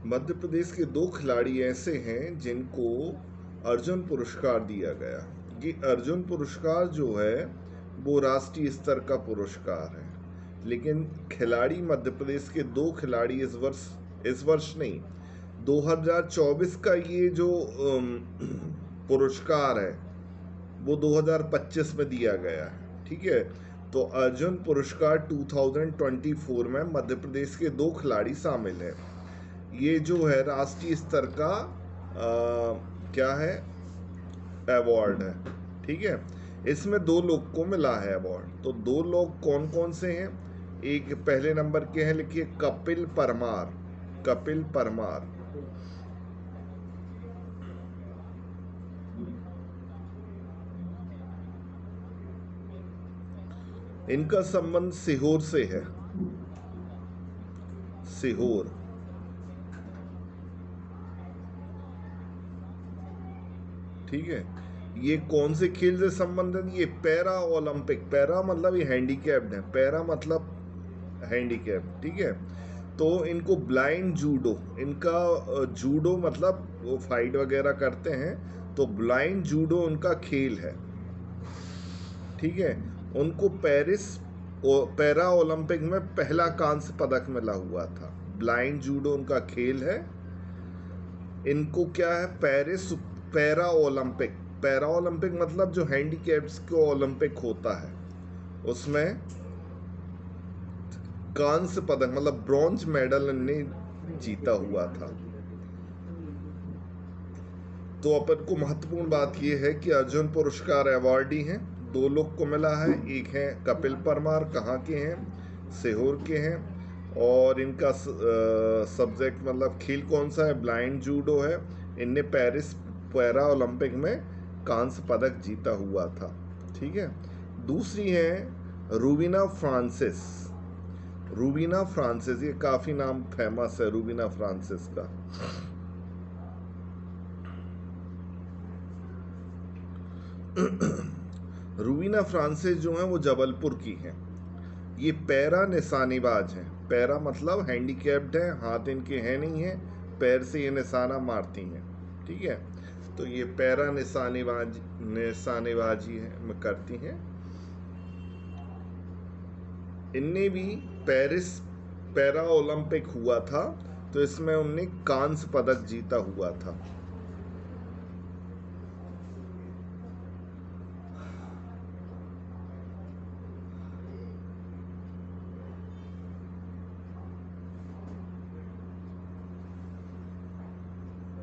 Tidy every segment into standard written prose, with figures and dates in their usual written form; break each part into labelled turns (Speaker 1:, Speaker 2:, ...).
Speaker 1: मध्य प्रदेश के 2 खिलाड़ी ऐसे हैं जिनको अर्जुन पुरस्कार दिया गया। ये अर्जुन पुरस्कार जो है वो राष्ट्रीय स्तर का पुरस्कार है, लेकिन खिलाड़ी मध्य प्रदेश के 2 खिलाड़ी इस वर्ष नहीं, 2024 का ये जो पुरस्कार है वो 2025 में दिया गया है। ठीक है, तो अर्जुन पुरस्कार 2024 में मध्य प्रदेश के 2 खिलाड़ी शामिल हैं। ये जो है राष्ट्रीय स्तर का क्या है, अवार्ड है। ठीक है, इसमें 2 लोग को मिला है अवार्ड। तो 2 लोग कौन कौन से हैं? एक पहले नंबर के हैं, लिखिए कपिल परमार। कपिल परमार, इनका संबंध सीहोर से है। सीहोर, ठीक है। ये कौन से खेल से संबंधित? ये पैरा ओलंपिक। पैरा मतलब ये हैंडीकैप्ड है, पैरा मतलब हैंडीकैप। ठीक है, तो इनको ब्लाइंड जूडो, इनका जूडो मतलब वो फाइट वगैरह करते हैं, तो ब्लाइंड जूडो उनका खेल है। ठीक है, उनको पैरा ओलंपिक में पहला कांस्य पदक मिला हुआ था। ब्लाइंड जूडो उनका खेल है। इनको क्या है, पैरा ओलंपिक। पैरा ओलंपिक मतलब जो हैंडीकैप्स को ओलंपिक होता है उसमें कांस्य पदक मतलब ब्रॉन्ज मेडल ने जीता हुआ था। तो अपन को महत्वपूर्ण बात यह है कि अर्जुन पुरस्कार अवार्डी हैं, 2 लोग को मिला है। एक है कपिल परमार, कहाँ के हैं? सीहोर के हैं, और इनका सब्जेक्ट मतलब खेल कौन सा है? ब्लाइंड जूडो है। इनने पैरा ओलंपिक में कांस्य पदक जीता हुआ था। ठीक है, दूसरी है रूबीना फ्रांसिस। रूबीना फ्रांसिस, ये काफी नाम फेमस है रूबीना फ्रांसिस का। रूबीना फ्रांसिस जो है वो जबलपुर की हैं। ये पैरा निशानेबाज हैं। पैरा मतलब हैंडीकैप्ड है, हाथ इनके हैं नहीं है, पैर से ये निशाना मारती हैं। ठीक है, तो ये पैरा निशानेबाजी है करती हैं। इनने भी पैरा ओलंपिक हुआ था, तो इसमें उनने कांस्य पदक जीता हुआ था।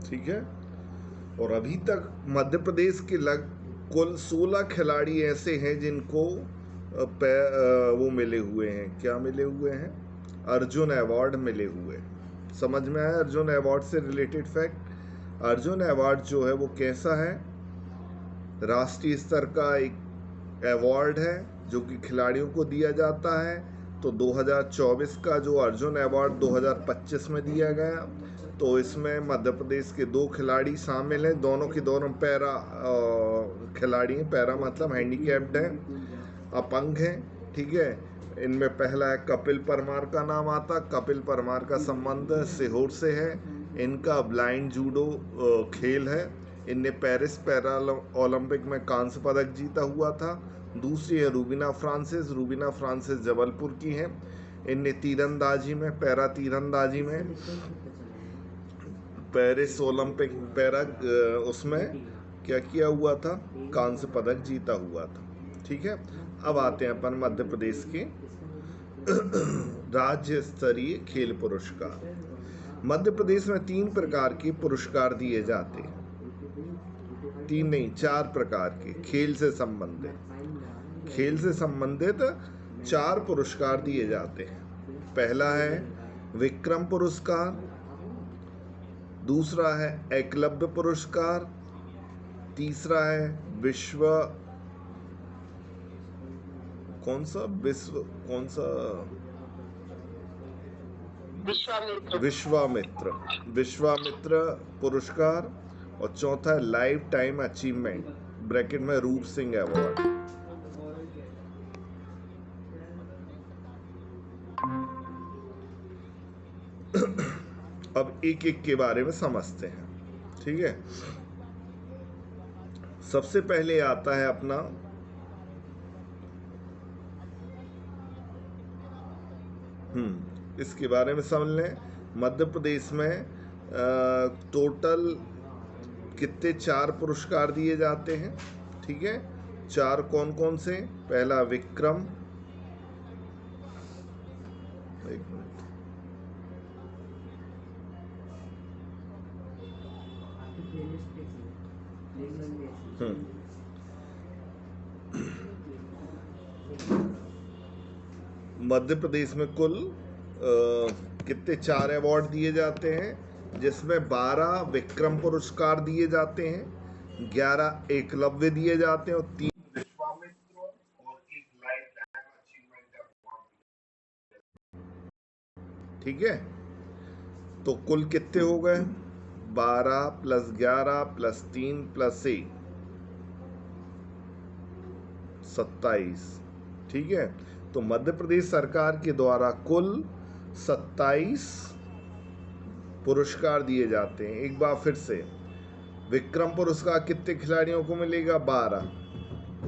Speaker 1: ठीक है, और अभी तक मध्य प्रदेश के कुल 16 खिलाड़ी ऐसे हैं जिनको वो मिले हुए हैं। क्या मिले हुए हैं? अर्जुन अवार्ड मिले हुए। समझ में आया अर्जुन अवार्ड से रिलेटेड फैक्ट? अर्जुन अवार्ड जो है वो कैसा है? राष्ट्रीय स्तर का एक अवार्ड है जो कि खिलाड़ियों को दिया जाता है। तो 2024 का जो अर्जुन अवार्ड 2025 में दिया गया, तो इसमें मध्य प्रदेश के 2 खिलाड़ी शामिल हैं। दोनों के दोनों पैरा खिलाड़ी हैं। पैरा मतलब हैंडीकैप्ड हैं, अपंग हैं। ठीक है, इनमें पहला है कपिल परमार का नाम आता। कपिल परमार का संबंध सीहोर से है। इनका ब्लाइंड जूडो खेल है। इनने पेरिस पैरा ओलंपिक में कांस्य पदक जीता हुआ था। दूसरी है रूबीना फ्रांसिस। रूबीना फ्रांसिस जबलपुर की हैं। इनने तीरंदाजी में, पैरा तीरंदाजी में पेरिस ओलंपिक उसमें क्या किया हुआ था? कांस्य पदक जीता हुआ था। ठीक है, अब आते हैं अपन मध्य प्रदेश के राज्य स्तरीय खेल पुरस्कार। मध्य प्रदेश में 3 प्रकार के पुरस्कार दिए जाते हैं। 3 नहीं, 4 प्रकार के खेल से संबंधित 4 पुरस्कार दिए जाते हैं। पहला है विक्रम पुरस्कार, दूसरा है एकलव्य पुरस्कार, तीसरा है विश्वामित्र पुरस्कार, और चौथा है लाइफ टाइम अचीवमेंट ब्रैकेट में रूप सिंह अवार्ड। अब एक एक के बारे में समझते हैं। ठीक है, सबसे पहले आता है अपना इसके बारे में समझ लें। मध्य प्रदेश में टोटल कितने 4 पुरस्कार दिए जाते हैं। ठीक है, 4 कौन कौन से? पहला विक्रम, एक मिनट, मध्य प्रदेश में कुल कितने 4 अवार्ड दिए जाते हैं, जिसमें 12 विक्रम पुरस्कार दिए जाते हैं, 11 एकलव्य दिए जाते हैं और 3 विश्वामित्र और 1 लाइफ टाइम अचीवमेंट अवार्ड। ठीक है, तो कुल कितने हो गए? 12 + 11 + 3 + 1 27। ठीक है, तो मध्य प्रदेश सरकार के द्वारा कुल 27 पुरस्कार दिए जाते हैं। एक बार फिर से, विक्रम पुरस्कार कितने खिलाड़ियों को मिलेगा? 12।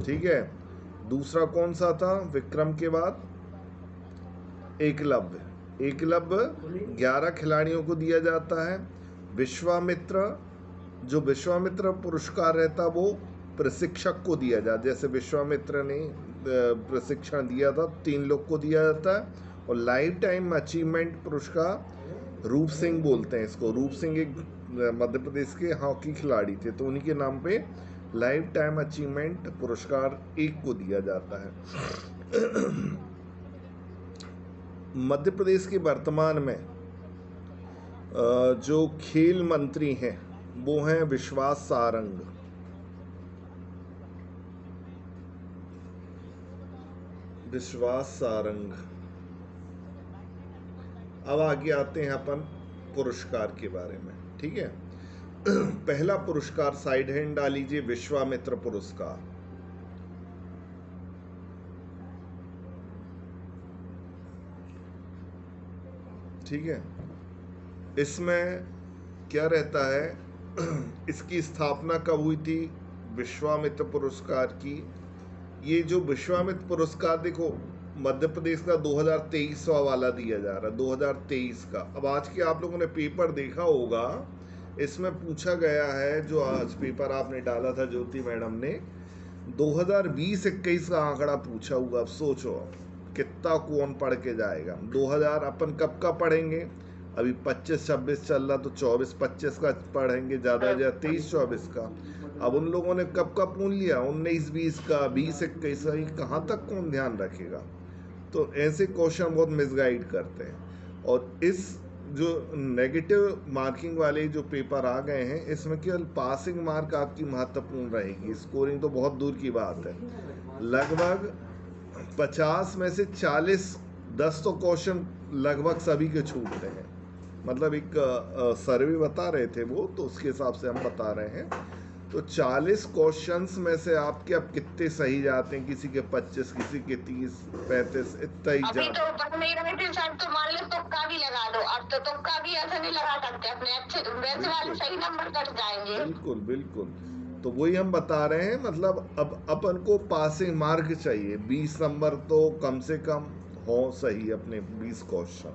Speaker 1: ठीक है, दूसरा कौन सा था विक्रम के बाद? एकलव्य। एकलव्य 11 खिलाड़ियों को दिया जाता है। विश्वामित्र, जो विश्वामित्र पुरस्कार रहता वो प्रशिक्षक को दिया जाता, जैसे विश्वामित्र ने प्रशिक्षण दिया था, 3 लोग को दिया जाता है। और लाइफ टाइम अचीवमेंट पुरस्कार रूप सिंह बोलते हैं इसको। रूप सिंह एक मध्य प्रदेश के हॉकी खिलाड़ी थे, तो उन्हीं के नाम पे लाइफ टाइम अचीवमेंट पुरस्कार 1 को दिया जाता है। मध्य प्रदेश के वर्तमान में जो खेल मंत्री हैं वो हैं विश्वास सारंग। विश्वास सारंग। अब आगे आते हैं अपन पुरस्कार के बारे में। ठीक है, पहला पुरस्कार साइड हैंड डालीजिए, विश्वामित्र पुरस्कार। ठीक है, इसमें क्या रहता है, इसकी स्थापना कब हुई थी विश्वामित्र पुरस्कार की? ये जो विश्वामित्र पुरस्कार देखो, मध्य प्रदेश का 2023 वाला दिया जा रहा है, 2023 का। अब आज के आप लोगों ने पेपर देखा होगा, इसमें पूछा गया है, जो आज पेपर आपने डाला था ज्योति मैडम ने, 2020-21 का आंकड़ा पूछा हुआ। अब सोचो कितना कौन पढ़ के जाएगा। 2000 अपन कब का पढ़ेंगे? अभी 25-26 चल रहा, तो 24-25 का पढ़ेंगे ज़्यादा, 23-24 का। अब उन लोगों ने कब का पूछ लिया, 19-20 का, 20-21 का, कहाँ तक कौन ध्यान रखेगा? तो ऐसे क्वेश्चन बहुत मिसगाइड करते हैं। और इस जो नेगेटिव मार्किंग वाले जो पेपर आ गए हैं, इसमें केवल पासिंग मार्क आपकी महत्वपूर्ण रहेगी, स्कोरिंग तो बहुत दूर की बात है। लगभग 50 में से 40, 10 तो क्वेश्चन लगभग सभी के छूटते हैं। मतलब एक सर्वे बता रहे थे वो, तो उसके हिसाब से हम बता रहे हैं। तो 40 क्वेश्चंस में से आपके अब कितने सही जाते हैं? किसी के 25, किसी के 30, 35, इतना ही
Speaker 2: अभी तो बन नहीं रहे थे सर, तो मान लो तुक्का भी लगा दो। अब तो तुक्का भी ऐसा नहीं लगा सकते अपने, अच्छे वैसे वाले सही नंबर कट जाएंगे।
Speaker 1: बिल्कुल बिल्कुल, तो वही हम बता रहे हैं। मतलब अब अपन को पासिंग मार्क चाहिए, 20 नंबर तो कम से कम हो सही अपने 20 क्वेश्चन।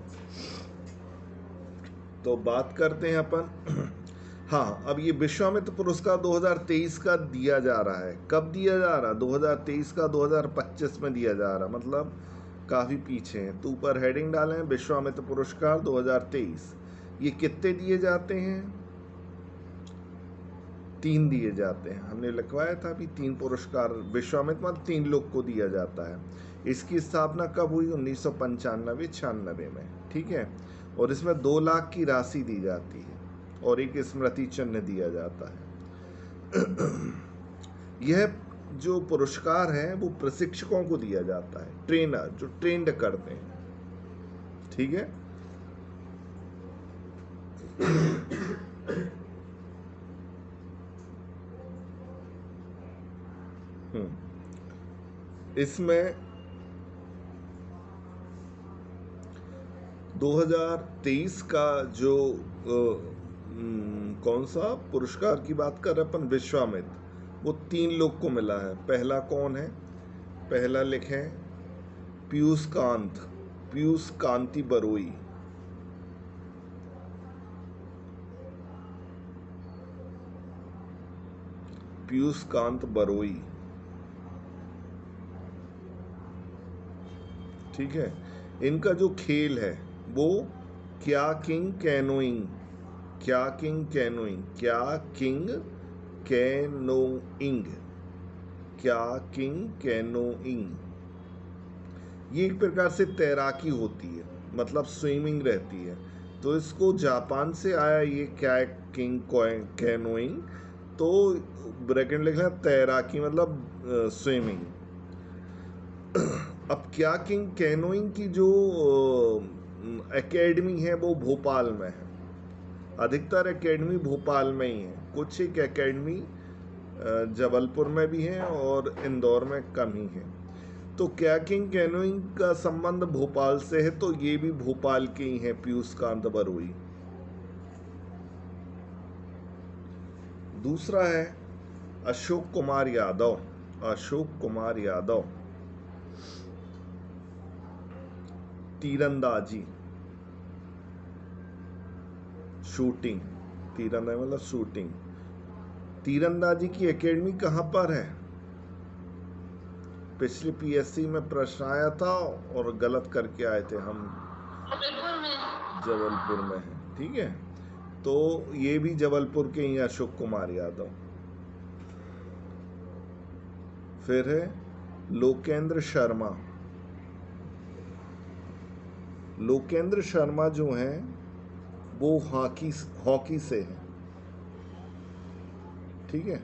Speaker 1: तो बात करते हैं अपन हाँ, अब ये विश्वामित्र पुरस्कार 2023 का दिया जा रहा है। कब दिया जा रहा है? 2023 का 2025 में दिया जा रहा है, मतलब काफ़ी पीछे हैं। तो ऊपर हेडिंग डालें, विश्वामित्र पुरस्कार 2023। ये कितने दिए जाते हैं? 3 दिए जाते हैं। हमने लिखवाया था अभी, 3 पुरस्कार विश्वामित्र मतलब 3 लोग को दिया जाता है। इसकी स्थापना कब हुई? 1995-96 में। ठीक है, और इसमें 2 लाख की राशि दी जाती है और एक स्मृति चिन्ह दिया जाता है। यह जो पुरस्कार है वो प्रशिक्षकों को दिया जाता है, ट्रेनर जो ट्रेंड करते हैं। ठीक है, इसमें 2023 का जो कौन सा पुरस्कार की बात कर रहे अपन, विश्वामित्र, वो 3 लोग को मिला है। पहला कौन है? पहला लिखें पीयूष कांति बरोई। पीयूष कांत बरोई, ठीक है। इनका जो खेल है वो क्या किंग कैनोइंग, ये एक प्रकार से तैराकी होती है, मतलब स्विमिंग रहती है। तो इसको जापान से आया ये क्या किंग कैनोइंग, तो ब्रैकेट लिखना तैराकी मतलब स्विमिंग। अब क्या किंग कैनोइंग की जो एकेडमी है वो भोपाल में है। अधिकतर एकेडमी भोपाल में ही है, कुछ एक एकेडमी जबलपुर में भी है और इंदौर में कम ही है। तो क्या किंग कैनोइंग का संबंध भोपाल से है, तो ये भी भोपाल के ही हैं, पीयूष कांत बरोई। दूसरा है अशोक कुमार यादव, तीरंदाजी, शूटिंग, तीरंदाजी मतलब शूटिंग। तीरंदाजी की एकेडमी कहाँ पर है? पिछले पीएससी में प्रश्न आया था और गलत करके आए थे हम, जबलपुर में है, ठीक है। तो ये भी जबलपुर के ही अशोक कुमार यादव। फिर है लोकेंद्र शर्मा जो हैं वो हॉकी से हैं, ठीक है,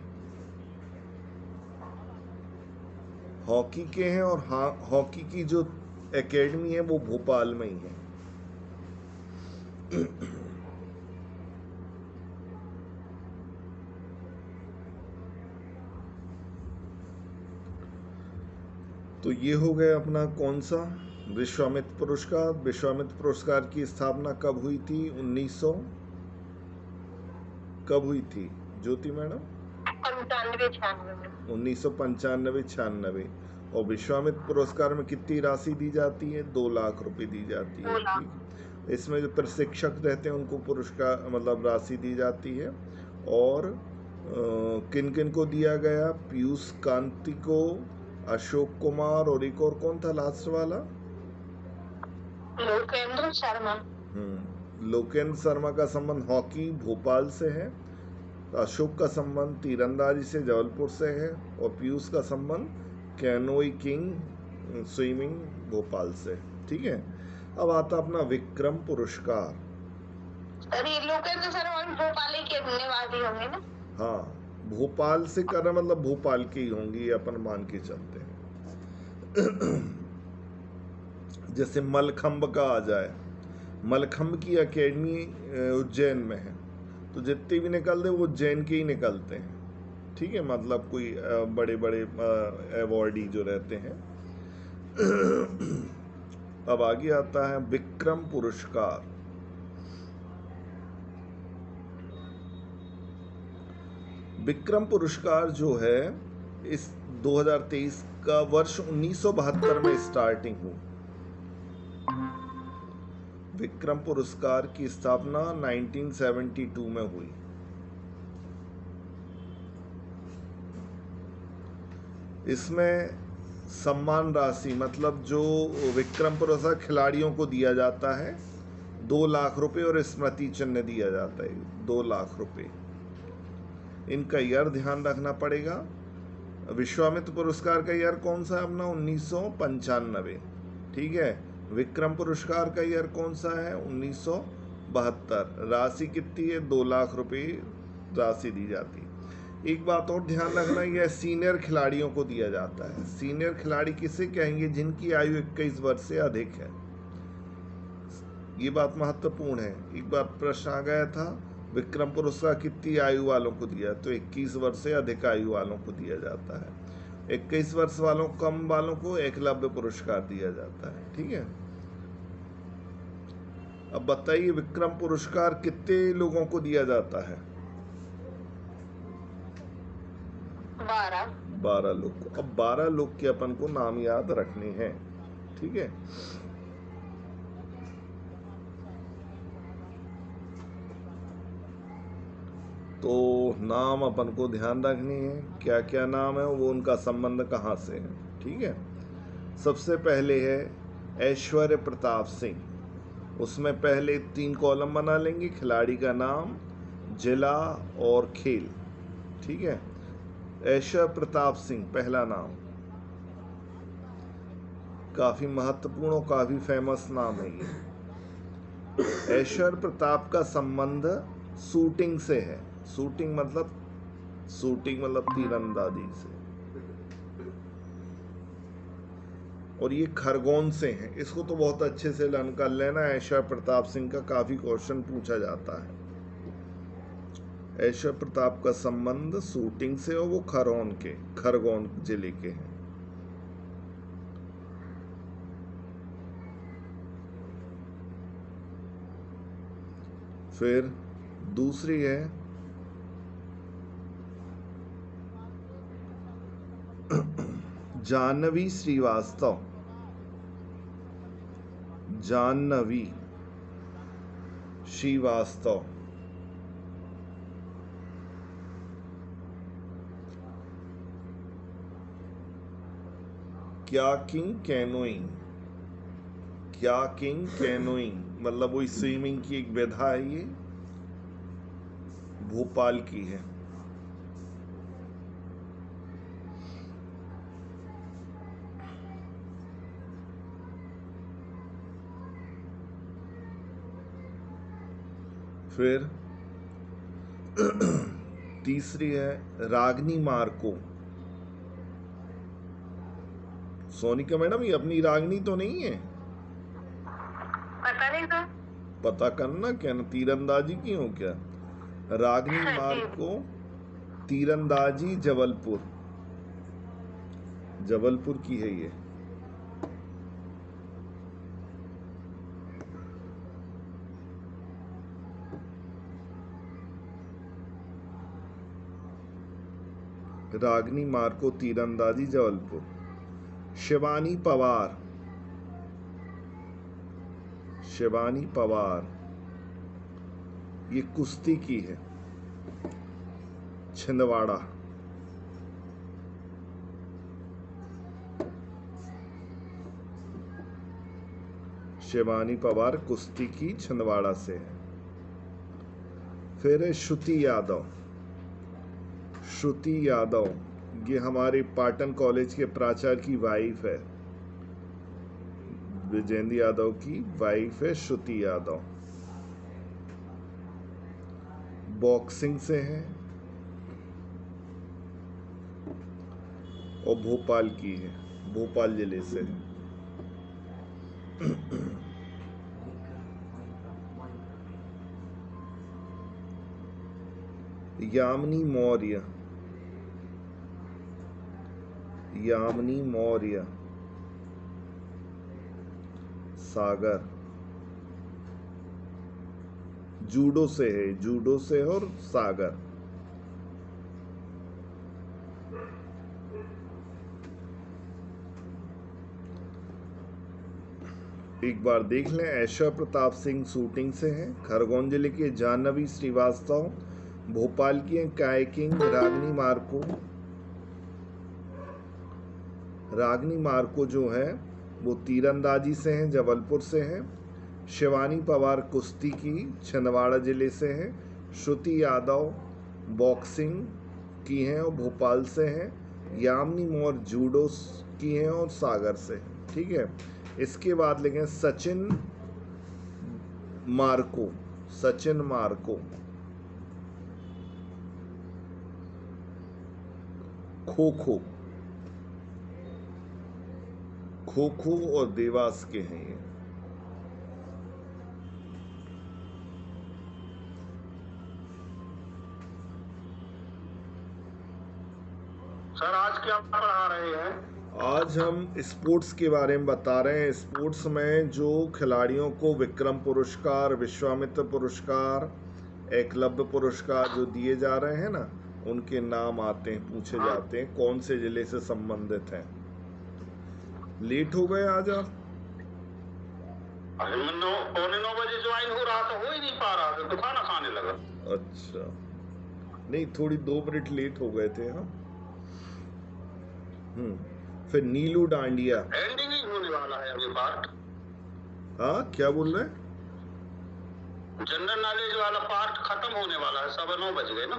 Speaker 1: हॉकी के हैं और हॉकी की जो एकेडमी है वो भोपाल में ही है। तो ये हो गया अपना कौन सा विश्वामित्र पुरस्कार। विश्वामित्र पुरस्कार की स्थापना कब हुई थी? 1900 कब हुई थी ज्योति मैडम? 1995-96। और विश्वामित्र पुरस्कार में कितनी राशि दी जाती है? 2 लाख रुपए दी जाती है, ठीक। इसमें जो प्रशिक्षक रहते हैं उनको पुरस्कार मतलब राशि दी जाती है। और किन किन को दिया गया? पीयूष कांति को, अशोक कुमार, और एक और कौन था लास्ट वाला?
Speaker 2: लोकेंद्र शर्मा।
Speaker 1: लोकेंद्र शर्मा का संबंध हॉकी भोपाल से है, अशोक का संबंध तीरंदाजी से जबलपुर से है, और पीयूष का संबंध कैनोई किंग स्विमिंग भोपाल से, ठीक है। अब आता अपना विक्रम पुरस्कार।
Speaker 2: अरे लोकेंद्र शर्मा भोपाल के निवासी होंगे ना?
Speaker 1: हाँ, भोपाल से कर रहे मतलब भोपाल के ही होंगे, ये अपन मान के चलते हैं। जैसे मलखंब का आ जाए, मलखंब की एकेडमी उज्जैन में है, तो जितने भी निकलते वो उज्जैन के ही निकलते हैं, ठीक है। मतलब कोई बड़े बड़े अवॉर्डी जो रहते हैं। अब आगे आता है विक्रम पुरस्कार। विक्रम पुरस्कार जो है इस 2023 का वर्ष 1972 में स्टार्टिंग हुई। विक्रम पुरस्कार की स्थापना 1972 में हुई। इसमें सम्मान राशि मतलब जो विक्रम पुरस्कार खिलाड़ियों को दिया जाता है 2 लाख रुपए और स्मृति चिन्ह दिया जाता है 2 लाख रुपए। इनका ईयर ध्यान रखना पड़ेगा। विश्वामित्र पुरस्कार का ईयर कौन सा है अपना? 1995, ठीक है। विक्रम पुरस्कार का ईयर कौन सा है? 1972। राशि कितनी है? 2 लाख रुपए राशि दी जाती है। एक बात और ध्यान रखना, यह सीनियर खिलाड़ियों को दिया जाता है। सीनियर खिलाड़ी किसे कहेंगे? जिनकी आयु 21 वर्ष से अधिक है। ये बात महत्वपूर्ण है। एक बार प्रश्न आ गया था विक्रम पुरस्कार कितनी आयु वालों को दिया, तो 21 वर्ष से अधिक आयु वालों को दिया जाता है। 21 वर्ष वालों कम वालों को एकलव्य पुरस्कार दिया जाता है, ठीक है। अब बताइए विक्रम पुरस्कार कितने लोगों को दिया जाता है?
Speaker 2: 12।
Speaker 1: 12 लोग को। अब 12 लोग के अपन को नाम याद रखने हैं, ठीक है। तो नाम अपन को ध्यान रखनी है, क्या क्या नाम है वो, उनका संबंध कहाँ से है, ठीक है। सबसे पहले है ऐश्वर्य प्रताप सिंह। उसमें पहले 3 कॉलम बना लेंगे, खिलाड़ी का नाम, जिला और खेल, ठीक है। ऐश्वर्य प्रताप सिंह पहला नाम, काफी महत्वपूर्ण और काफी फेमस नाम है ये। ऐश्वर्य प्रताप का संबंध शूटिंग से है। शूटिंग मतलब तीरंदाजी से, और ये खरगोन से हैं। इसको तो बहुत अच्छे से लर्न कर लेना। ऐश्वर्य प्रताप सिंह का काफी क्वेश्चन पूछा जाता है। ऐश्वर्य प्रताप का संबंध शूटिंग से, और वो खरगोन जिले के हैं। फिर दूसरी है जाह्नवी श्रीवास्तव। जाह्नवी श्रीवास्तव क्याकिंग कैनोइंग मतलब वही स्विमिंग की एक विधा है, ये भोपाल की है। फिर तीसरी है रागनी मार्को। सोनिका मैडम, ये अपनी रागनी तो नहीं है?
Speaker 2: पता नहीं सर।
Speaker 1: पता करना, क्या ना तीरंदाजी की हो क्या? रागनी मार्को, तीरंदाजी जबलपुर की है ये। रागनी मार्को तीरंदाजी जबलपुर। शिवानी पवार ये कुश्ती की है, छिंदवाड़ा। शिवानी पवार कुश्ती की, छिंदवाड़ा से है। फिर है श्रुति यादव, ये हमारे पाटन कॉलेज के प्राचार्य की वाइफ है। विजेंद्र यादव की वाइफ है श्रुति यादव। बॉक्सिंग से है और भोपाल की है, भोपाल जिले से है। यामिनी मौर्य सागर, जूडो से और सागर। एक बार देख लें, ऐश्वर्य प्रताप सिंह शूटिंग से हैं, खरगोन जिले के। जाह्नवी श्रीवास्तव भोपाल की हैं। कायकिंग रागनी मार्को जो है वो तीरंदाजी से हैं, जबलपुर से हैं। शिवानी पवार कुश्ती की, छिंदवाड़ा जिले से हैं। श्रुति यादव बॉक्सिंग की हैं और भोपाल से हैं। यामिनी मौर्य जूडो की हैं और सागर से हैं, ठीक है। इसके बाद लिखें सचिन मार्को खो और देवास के हैं ये।
Speaker 3: सर आज क्या पढ़ा रहे हैं?
Speaker 1: आज हम स्पोर्ट्स के बारे में बता रहे हैं। स्पोर्ट्स में जो खिलाड़ियों को विक्रम पुरस्कार, विश्वामित्र पुरस्कार, एकलव्य पुरस्कार जो दिए जा रहे हैं ना, उनके नाम आते हैं, पूछे जाते हैं कौन से जिले से संबंधित हैं। लेट हो गए आज आप?
Speaker 3: अरे मैं 9:45 बजे ज्वाइन हो रहा था, हो ही नहीं पा रहा था, तो खाना खाने लगा।
Speaker 1: अच्छा, नहीं थोड़ी 2 मिनट लेट हो गए थे हम। फिर नीलू डांडिया
Speaker 3: एंडिंग ही होने वाला है अभी पार्ट।
Speaker 1: हाँ, क्या बोल रहे हैं?
Speaker 3: जनरल नॉलेज वाला पार्ट खत्म होने वाला है, 9:15 बज गए ना।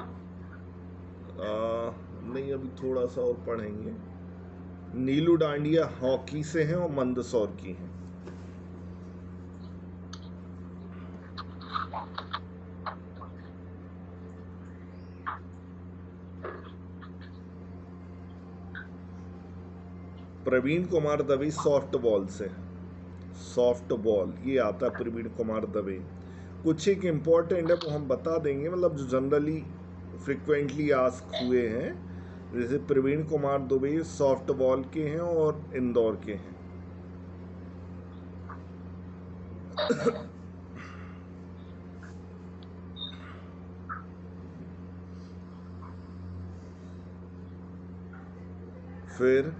Speaker 1: नहीं, अभी थोड़ा सा और पढ़ेंगे। नीलू डांडिया हॉकी से हैं और मंदसौर की हैं। प्रवीण कुमार दवे सॉफ्ट बॉल से। सॉफ्ट बॉल ये आता है प्रवीण कुमार दवे। कुछ एक इम्पोर्टेंट है वो हम बता देंगे, मतलब जो जनरली फ्रिक्वेंटली आस्क हुए हैं। जैसे प्रवीण कुमार दुबे सॉफ्ट बॉल के हैं और इंदौर के हैं। फिर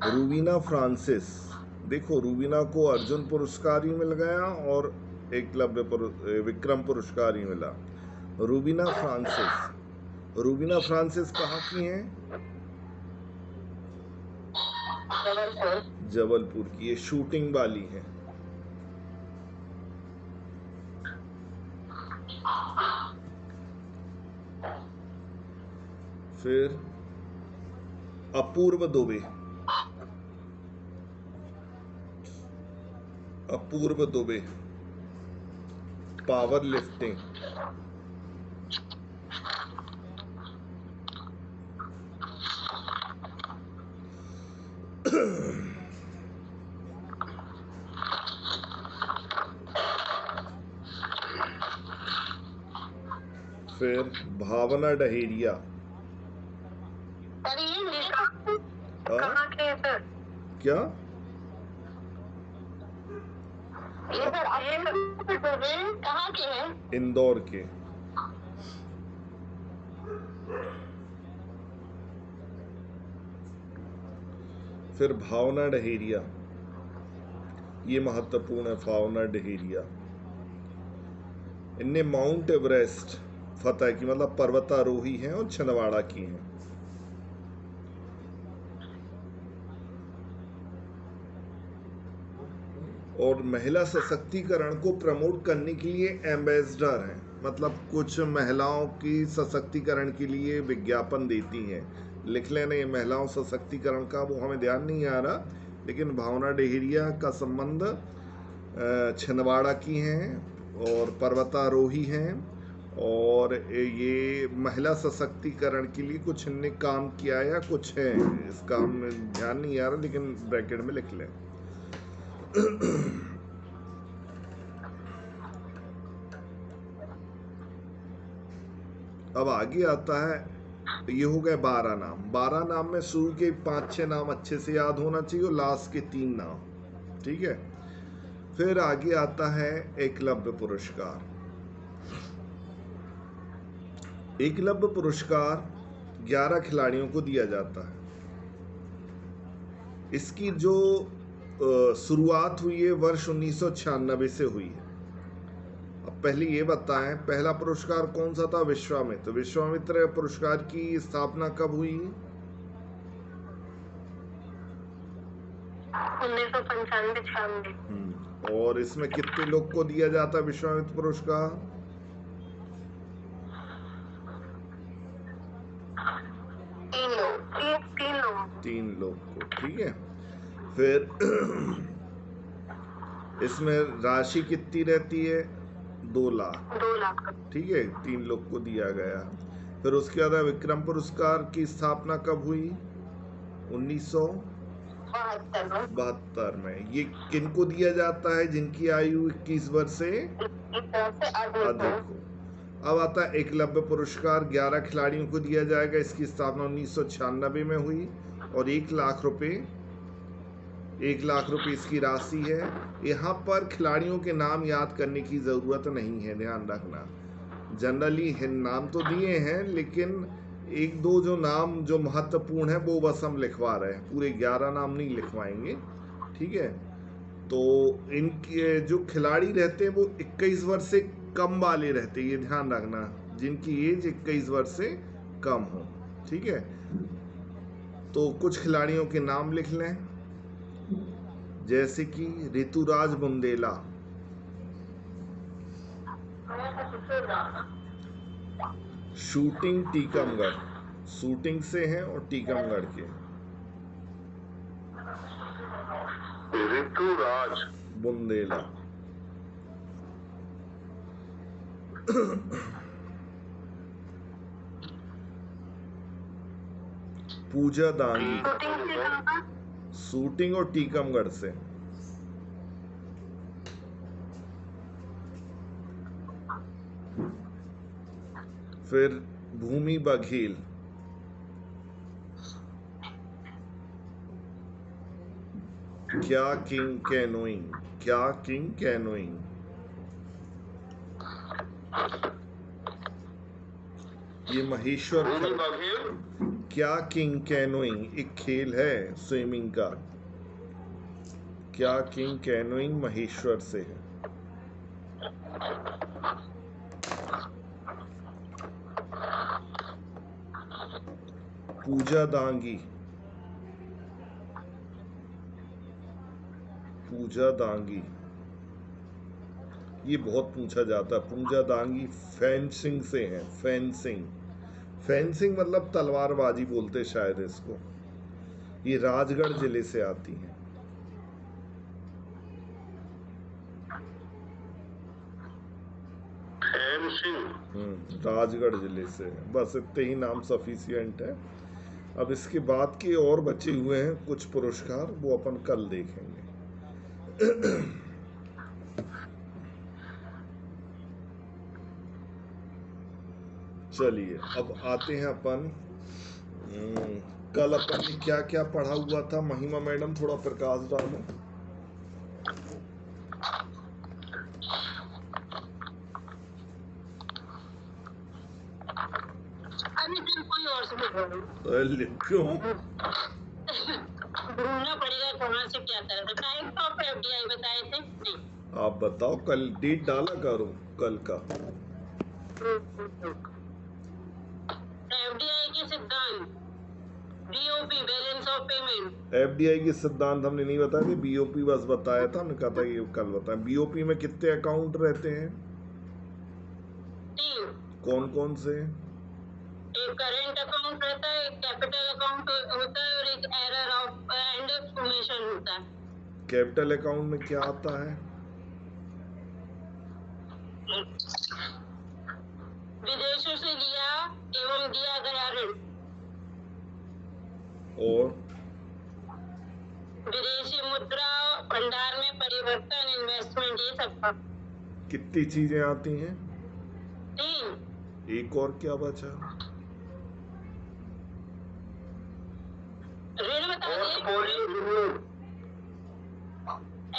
Speaker 1: रूबीना फ्रांसिस, देखो रूबीना को अर्जुन पुरस्कार ही मिल गया और विक्रम पुरस्कार ही मिला। रूबीना फ्रांसिस कहाँ की हैं? जबलपुर की। ये शूटिंग वाली हैं। फिर अपूर्व दुबे पावर लिफ्टिंग। फिर भावना डहेरिया।
Speaker 2: कहाँ के हैं सर?
Speaker 1: क्या?
Speaker 2: ये कहाँ के हैं?
Speaker 1: इंदौर के। फिर भावना डहेरिया, ये महत्वपूर्ण है। भावना डहेरिया इनने माउंट एवरेस्ट फतह की, मतलब पर्वतारोही हैं और छिंदवाड़ा की हैं। और महिला सशक्तिकरण को प्रमोट करने के लिए एम्बेसडर हैं, मतलब कुछ महिलाओं की सशक्तिकरण के लिए विज्ञापन देती हैं। लिख लेना ये महिलाओं सशक्तिकरण का, वो हमें ध्यान नहीं आ रहा, लेकिन भावना डेहरिया का संबंध छिंदवाड़ा की हैं और पर्वतारोही हैं। और ये महिला सशक्तिकरण के लिए कुछ इनने काम किया या कुछ है, इस काम में ध्यान नहीं आ रहा, लेकिन ब्रैकेट में लिख लें। अब आगे आता है, ये हो गए 12 नाम। 12 नाम में शुरू के 5-6 नाम अच्छे से याद होना चाहिए और लास्ट के 3 नाम, ठीक है। फिर आगे आता है एकलव्य पुरस्कार। एकलव्य पुरस्कार 11 खिलाड़ियों को दिया जाता है। इसकी जो शुरुआत हुई है वर्ष 1996 से हुई है। अब पहले ये बताएं, पहला पुरस्कार कौन सा था? विश्वामित्र। विश्वामित्र पुरस्कार की स्थापना कब हुई?
Speaker 2: 1995-96।
Speaker 1: और इसमें कितने लोग को दिया जाता है विश्वामित्र पुरस्कार? 3 लोग को, ठीक है। फिर इसमें राशि कितनी रहती है? 2 लाख, ठीक है। 3 लोग को दिया गया। फिर उसके बाद विक्रम पुरस्कार की स्थापना कब हुई? 1972 में। ये किनको दिया जाता है? जिनकी आयु 21 वर्ष से अधिक हो। अब आता है एकलव्य पुरस्कार, 11 खिलाड़ियों को दिया जाएगा। इसकी स्थापना 1996 में हुई और 1 लाख रुपए 1 लाख रुपए इसकी राशि है। यहाँ पर खिलाड़ियों के नाम याद करने की ज़रूरत नहीं है, ध्यान रखना। जनरली नाम तो दिए हैं, लेकिन 1-2 जो नाम जो महत्वपूर्ण है वो बस हम लिखवा रहे हैं, पूरे 11 नाम नहीं लिखवाएंगे, ठीक है। तो इनके जो खिलाड़ी रहते हैं वो 21 वर्ष से कम वाले रहते हैं, ये ध्यान रखना, जिनकी एज 21 वर्ष से कम हो, ठीक है। तो कुछ खिलाड़ियों के नाम लिख लें, जैसे कि ऋतुराज बुंदेला, शूटिंग टीकमगढ़, शूटिंग से हैं और टीकमगढ़ के।
Speaker 3: ऋतुराज
Speaker 1: बुंदेला। पूजा दांगी, शूटिंग और टीकमगढ़ से। फिर भूमि बघेल, क्या किंग कैनोइंग, क्या किंग कैनोइंग। ये महेश्वर
Speaker 3: भूमि बघेल,
Speaker 1: क्या किंग कैनोइंग एक खेल है स्विमिंग का। क्या किंग कैनोइंग महेश्वर से है। पूजा दांगी, पूजा दांगी, ये बहुत पूछा जाता है। पूजा दांगी फेंसिंग से है, फेंसिंग, फेंसिंग मतलब तलवारबाजी बोलते शायद इसको। ये राजगढ़ जिले से आती हैं। राजगढ़ जिले से है। बस इतने ही नाम सफिशिएंट है। अब इसके बाद के और बचे हुए हैं कुछ पुरस्कार, वो अपन कल देखेंगे। चलिए अब आते हैं अपन, कल अपन ने क्या क्या पढ़ा हुआ था। महिमा मैडम थोड़ा प्रकाश डालो। क्यों
Speaker 2: ढूंढना पड़ेगा कहाँ से क्या तरह का टाइप ऑफ एफडीआई बताए थे नहीं।
Speaker 1: आप बताओ, कल डेट डाला करो कल का।
Speaker 2: एफडीआई के सिद्धांत, BOP balance of payment.
Speaker 1: FDI के सिद्धांत हमने नहीं बताया थे, बीओपी बस बताया था। हमने कहा था ये कल बताएं। बीओपी में कितने अकाउंट रहते हैं?
Speaker 2: 3।
Speaker 1: कौन कौन से?
Speaker 2: एक करेंट अकाउंट रहता है, एक कैपिटल अकाउंट होता है और एक एरर ऑफ एंड फॉर्मेशन होता है।
Speaker 1: कैपिटल अकाउंट में क्या आता है?
Speaker 2: विदेशों से लिया एवं दिया गया ऋण,
Speaker 1: और
Speaker 2: विदेशी मुद्रा भंडार में परिवर्तन, इन्वेस्टमेंट, ये सब।
Speaker 1: कितनी चीजें आती हैं?
Speaker 2: 3।
Speaker 1: एक और क्या बचा?
Speaker 2: ऋण बता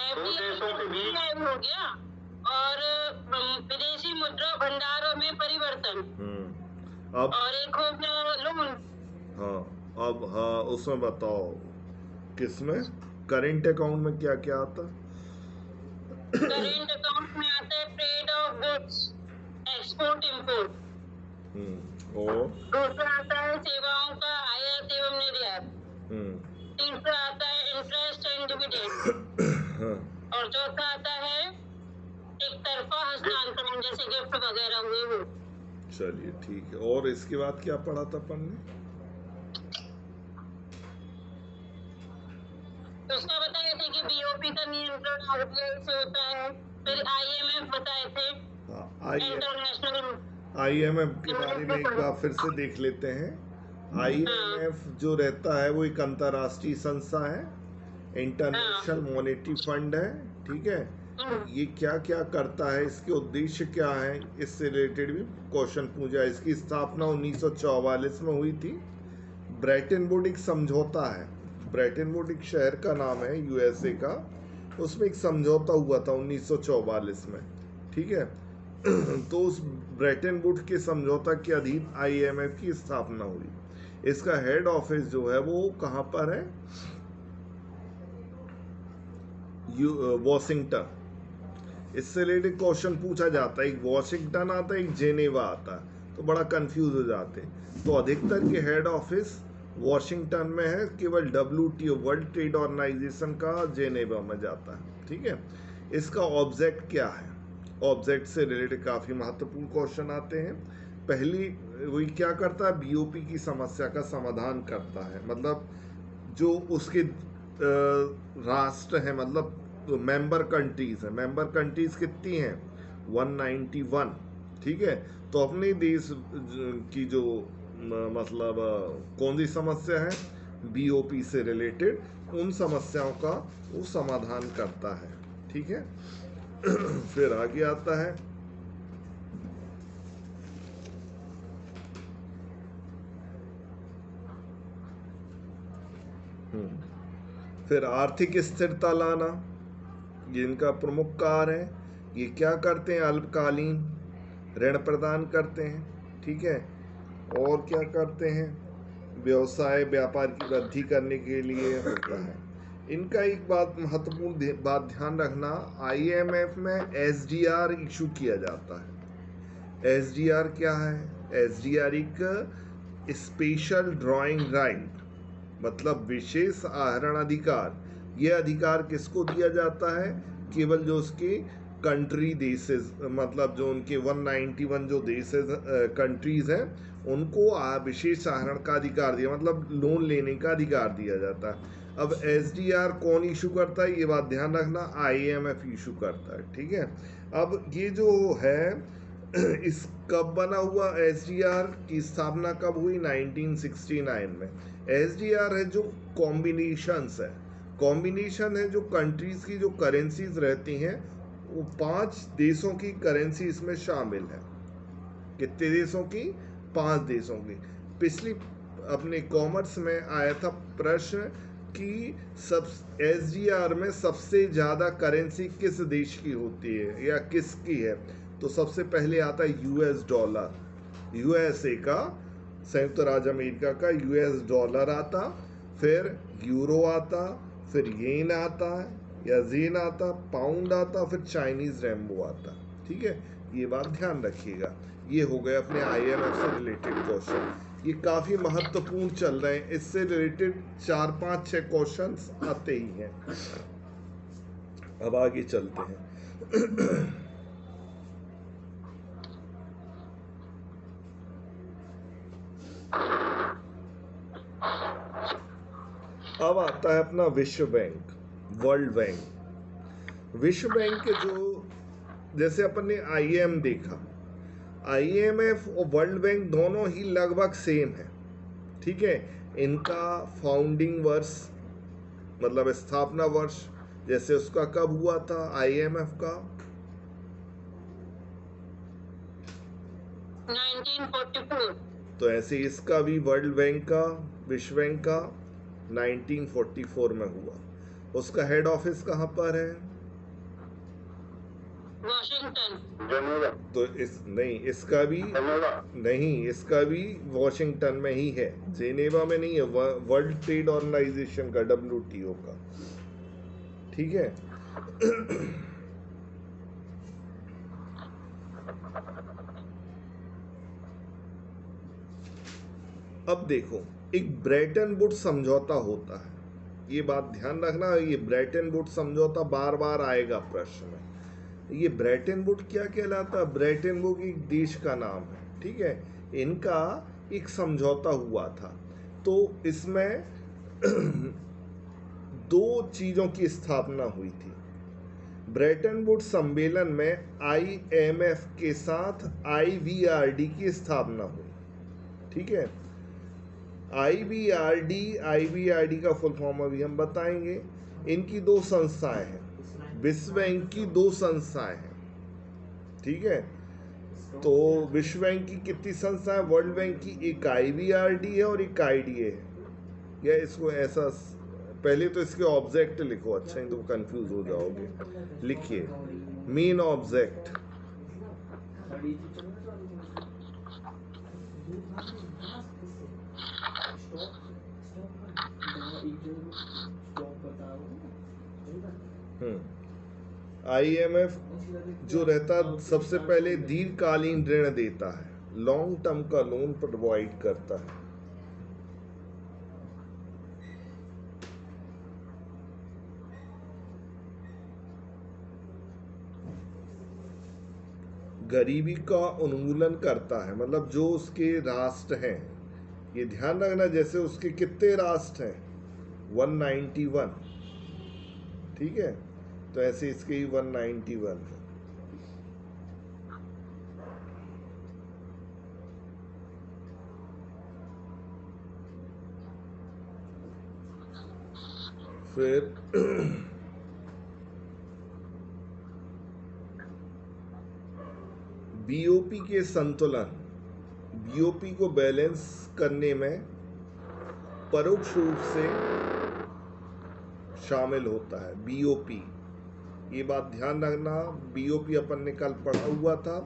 Speaker 2: एफडीआई हो गया और विदेशी मुद्रा भंडारों में परिवर्तन।
Speaker 1: अब
Speaker 2: और एक हो गया लोन।
Speaker 1: हाँ, अब हाँ उसमें बताओ किसमें? करेंट अकाउंट में क्या क्या आता?
Speaker 2: करेंट अकाउंट में आता है trade off goods, export import.
Speaker 1: और
Speaker 2: दूसरा आता है सेवाओं का आयात एवं निर्यात। तीसरा आता है इंटरेस्ट एंड डिविडेंड। और चौथा आता है एक तरफा हस्तांतरण, जैसे गिफ्ट वगैरह हुए वो।
Speaker 1: चलिए ठीक है। और इसके बाद क्या पढ़ा था अपन ने?
Speaker 2: उसका बताए थे कि बीओपी का नियंत्रण आरबीआई से होता है। फिर आईएमएफ बताए थे।
Speaker 1: हाँ,
Speaker 2: इंटरनेशनल
Speaker 1: आईएमएफ के बारे में एक बार फिर से देख लेते हैं। आईएमएफ जो रहता है वो एक अंतर्राष्ट्रीय संस्था है, इंटरनेशनल मॉनेटरी फंड है, ठीक है। ये क्या क्या करता है, इसके उद्देश्य क्या है, इससे रिलेटेड भी क्वेश्चन पूछा। इसकी स्थापना 1944 में हुई थी। ब्रेटन वुड एक समझौता है, ब्रेटन वुड एक शहर का नाम है यूएसए का, उसमें एक समझौता हुआ था 1944 में, ठीक है। तो उस ब्रेटन वुड के समझौता के अधीन आईएमएफ की स्थापना हुई। इसका हेड ऑफिस जो है वो कहाँ पर है? वॉशिंगटन। इससे रिलेटेड क्वेश्चन पूछा जाता है, एक वॉशिंगटन आता है, एक जेनेवा आता है, तो बड़ा कंफ्यूज हो जाते हैं। तो अधिकतर के हेड ऑफिस वॉशिंगटन में है, केवल WTO वर्ल्ड ट्रेड ऑर्गेनाइजेशन का जेनेवा में जाता है, ठीक है। इसका ऑब्जेक्ट क्या है? ऑब्जेक्ट से रिलेटेड काफ़ी महत्वपूर्ण क्वेश्चन आते हैं। पहली वही क्या करता है, BOP की समस्या का समाधान करता है, मतलब जो उसके राष्ट्र हैं, मतलब मेंबर कंट्रीज हैं। मेंबर कंट्रीज कितनी हैं? 191, ठीक है। तो अपने देश की जो मतलब कौन सी समस्या है BOP से रिलेटेड, उन समस्याओं का वो समाधान करता है, ठीक है। फिर आगे आता है फिर आर्थिक स्थिरता लाना, ये इनका प्रमुख कार्य है। ये क्या करते हैं? अल्पकालीन ऋण प्रदान करते हैं, ठीक है। और क्या करते हैं? व्यवसाय व्यापार की वृद्धि करने के लिए होता है। इनका एक बात महत्वपूर्ण बात ध्यान रखना, IMF में SDR इशू किया जाता है। SDR क्या है? SDR एक स्पेशल ड्राइंग राइट, मतलब विशेष आहरण अधिकार। यह अधिकार किसको दिया जाता है? केवल जो उसके कंट्री देशेस, मतलब जो उनके 191 जो देशेस कंट्रीज हैं, उनको विशेष आहरण का अधिकार दिया, मतलब लोन लेने का अधिकार दिया जाता है। अब SDR कौन इशू करता है? ये बात ध्यान रखना, IMF इशू करता है, ठीक है। अब ये जो है इस कब बना हुआ? SDR की स्थापना कब हुई? 1969 में। SDR है जो कॉम्बिनेशंस है, कॉम्बिनेशन है जो कंट्रीज की जो करेंसीज रहती हैं, वो 5 देशों की करेंसी इसमें शामिल है। कितने देशों की? 5 देशों की। पिछली अपने कॉमर्स में आया था प्रश्न कि सब SDR में सबसे ज़्यादा करेंसी किस देश की होती है या किसकी है? तो सबसे पहले आता है US डॉलर, USA का, संयुक्त राज्य अमेरिका का US डॉलर आता, फिर यूरो आता, फिर येन आता या जेन आता, पाउंड आता, फिर चाइनीज रेम्बो आता, ठीक है। ये बात ध्यान रखिएगा। ये हो गए अपने IMF से रिलेटेड क्वेश्चन, ये काफ़ी महत्वपूर्ण चल रहे हैं। इससे रिलेटेड 4, 5, 6 क्वेश्चंस आते ही हैं। अब आगे चलते हैं। अब आता है अपना विश्व बैंक, वर्ल्ड बैंक। विश्व बैंक के जो, जैसे अपन ने IM देखा, IMF और वर्ल्ड बैंक दोनों ही लगभग सेम है, ठीक है। इनका फाउंडिंग वर्ष, मतलब स्थापना वर्ष, जैसे उसका कब हुआ था IMF का?
Speaker 2: 1944।
Speaker 1: तो ऐसे इसका भी वर्ल्ड बैंक का, विश्व बैंक का 1944 में हुआ। उसका हेड ऑफिस कहाँ पर है?
Speaker 2: वॉशिंगटन।
Speaker 3: जेनेवा।
Speaker 1: तो इसका भी नहीं, इसका भी वॉशिंगटन में ही है, जेनेवा में नहीं है, वर्ल्ड ट्रेड ऑर्गेनाइजेशन का, WTO का, ठीक है। अब देखो, एक ब्रेटन वुड समझौता होता है, ये बात ध्यान रखना, ये ब्रेटन वुड समझौता बार बार आएगा प्रश्न में। ये ब्रेटन वुड क्या कहलाता है? ब्रेटन वुड एक देश का नाम है, ठीक है। इनका एक समझौता हुआ था, तो इसमें 2 चीज़ों की स्थापना हुई थी। ब्रेटन वुड सम्मेलन में IMF के साथ IBRD की स्थापना हुई, ठीक है। IBRD का फुल फॉर्म अभी हम बताएंगे। इनकी 2 संस्थाएं हैं, विश्व बैंक की 2 संस्थाएं हैं, ठीक है। तो विश्व बैंक की कितनी संस्थाएं? वर्ल्ड बैंक की एक IBRD है और एक IDA है, या इसको ऐसा पहले तो इसके ऑब्जेक्ट लिखो, अच्छा नहीं तो कंफ्यूज हो जाओगे। लिखिए मेन ऑब्जेक्ट, IMF जो रहता सबसे पहले दीर्घकालीन ऋण देता है, लॉन्ग टर्म का लोन प्रोवाइड करता है। गरीबी का उन्मूलन करता है, मतलब जो उसके राष्ट्र हैं, ये ध्यान रखना, जैसे उसके कितने राष्ट्र हैं 191, ठीक है, तो ऐसे इसके ही 191 है। फिर बीओपी के संतुलन, बीओपी को बैलेंस करने में परोक्ष रूप से शामिल होता है बीओपी। ये बात ध्यान रखना, बीओपी अपन ने कल पढ़ा हुआ था।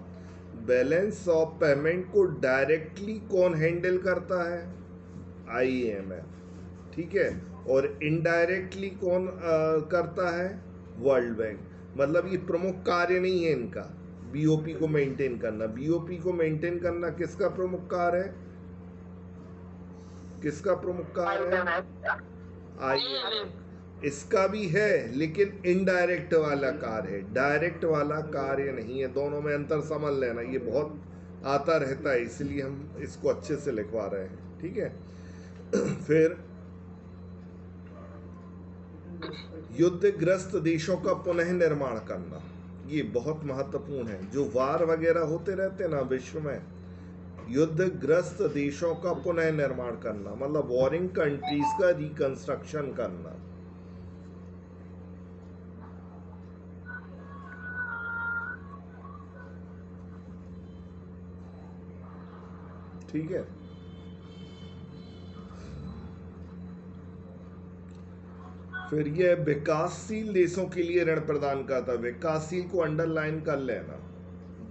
Speaker 1: बैलेंस ऑफ पेमेंट को डायरेक्टली कौन हैंडल करता है, IMF, ठीक है, और इनडायरेक्टली कौन करता है, वर्ल्ड बैंक। मतलब ये प्रमुख कार्य नहीं है इनका, बीओपी को मेंटेन करना। बीओपी को मेंटेन करना किसका प्रमुख कार्य है, किसका प्रमुख कार्य है, IMF। इसका भी है, लेकिन इनडायरेक्ट वाला कार्य है, डायरेक्ट वाला कार्य नहीं है। दोनों में अंतर समझ लेना, ये बहुत आता रहता है, इसलिए हम इसको अच्छे से लिखवा रहे हैं, ठीक है। फिर युद्धग्रस्त देशों का पुनः निर्माण करना, ये बहुत महत्वपूर्ण है। जो वार वगैरह होते रहते हैं ना विश्व में, युद्धग्रस्त देशों का पुनः निर्माण करना मतलब वॉरिंग कंट्रीज का रिकंस्ट्रक्शन करना। ठीक है, फिर यह विकासशील देशों के लिए ऋण प्रदान करता है। विकासशील को अंडरलाइन कर लेना,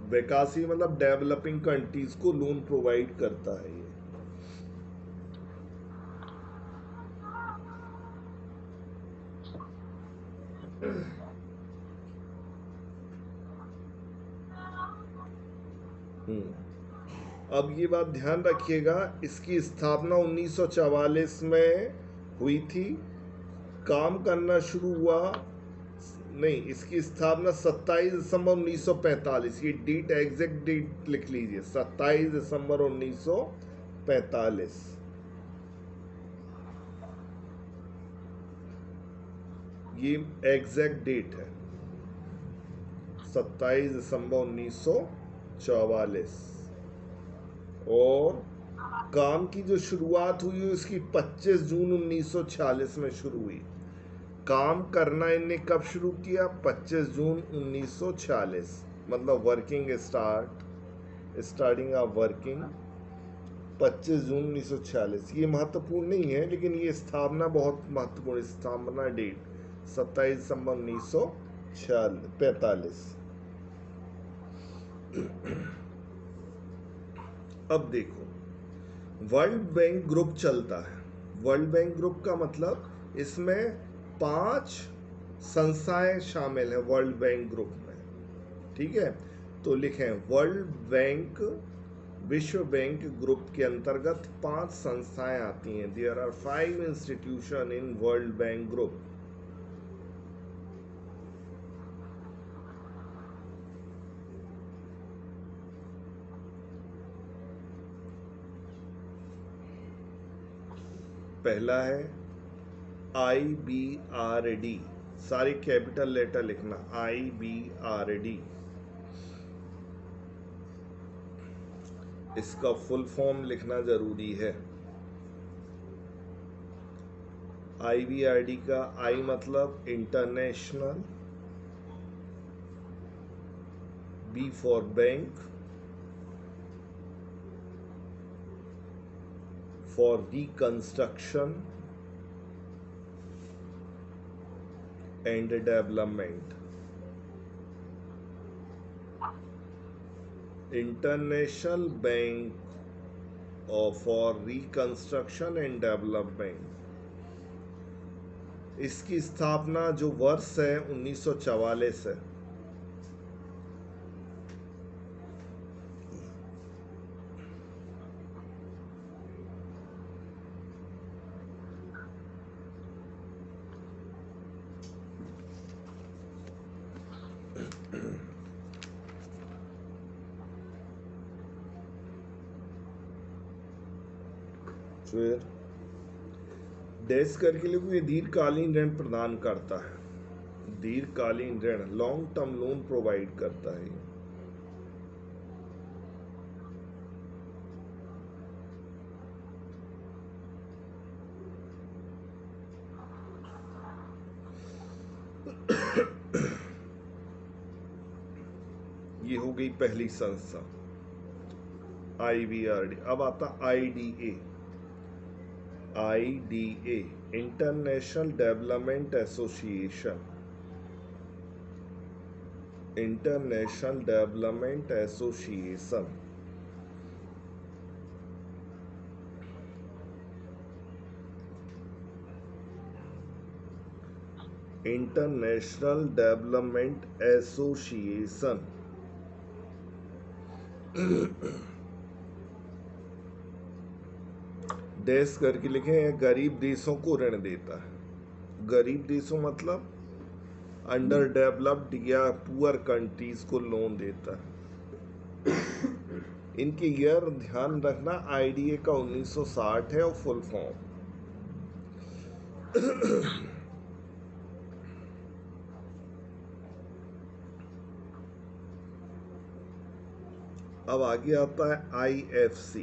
Speaker 1: विकासशील मतलब डेवलपिंग कंट्रीज को लोन प्रोवाइड करता है ये। अब ये बात ध्यान रखिएगा, इसकी स्थापना 1944 में हुई थी, काम करना शुरू हुआ नहीं, इसकी स्थापना 27 दिसंबर 1945, ये डेट एग्जैक्ट डेट लिख लीजिए, 27 दिसंबर 1945। ये एग्जैक्ट डेट है, 27 दिसंबर 1944। और काम की जो शुरुआत हुई उसकी 25 जून 1946 में शुरू हुई। काम करना इनने कब शुरू किया, 25 जून 1946, मतलब वर्किंग स्टार्टिंग ऑफ वर्किंग 25 जून 1946। ये महत्वपूर्ण नहीं है, लेकिन ये स्थापना बहुत महत्वपूर्ण, स्थापना डेट 27 दिसंबर 1945। अब देखो, वर्ल्ड बैंक ग्रुप चलता है। वर्ल्ड बैंक ग्रुप का मतलब इसमें 5 संस्थाएं शामिल हैं वर्ल्ड बैंक ग्रुप में, ठीक है। तो लिखें वर्ल्ड बैंक, विश्व बैंक ग्रुप के अंतर्गत 5 संस्थाएं आती हैं। There are 5 institution in world bank group. पहला है IBRD, सारे कैपिटल लेटर लिखना, IBRD। इसका फुल फॉर्म लिखना जरूरी है। IBRD का I मतलब international, B for bank, for reconstruction, and development, international bank for reconstruction and development. इसकी स्थापना जो वर्ष है 1944 है। फिर डैश करके लिए ये दीर्घकालीन ऋण प्रदान करता है, दीर्घकालीन ऋण लॉन्ग टर्म लोन प्रोवाइड करता है। ये हो गई पहली संस्था IBRD। अब आता IDA, IDA international development association, international development association. International development association dash करके लिखे, गरीब देशों को ऋण देता है। गरीब देशों मतलब अंडर डेवलप्ड या पुअर कंट्रीज को लोन देता है। इनके ईयर ध्यान रखना, IDA का 1960 है और फुल फॉर्म। अब आगे आता है IFC,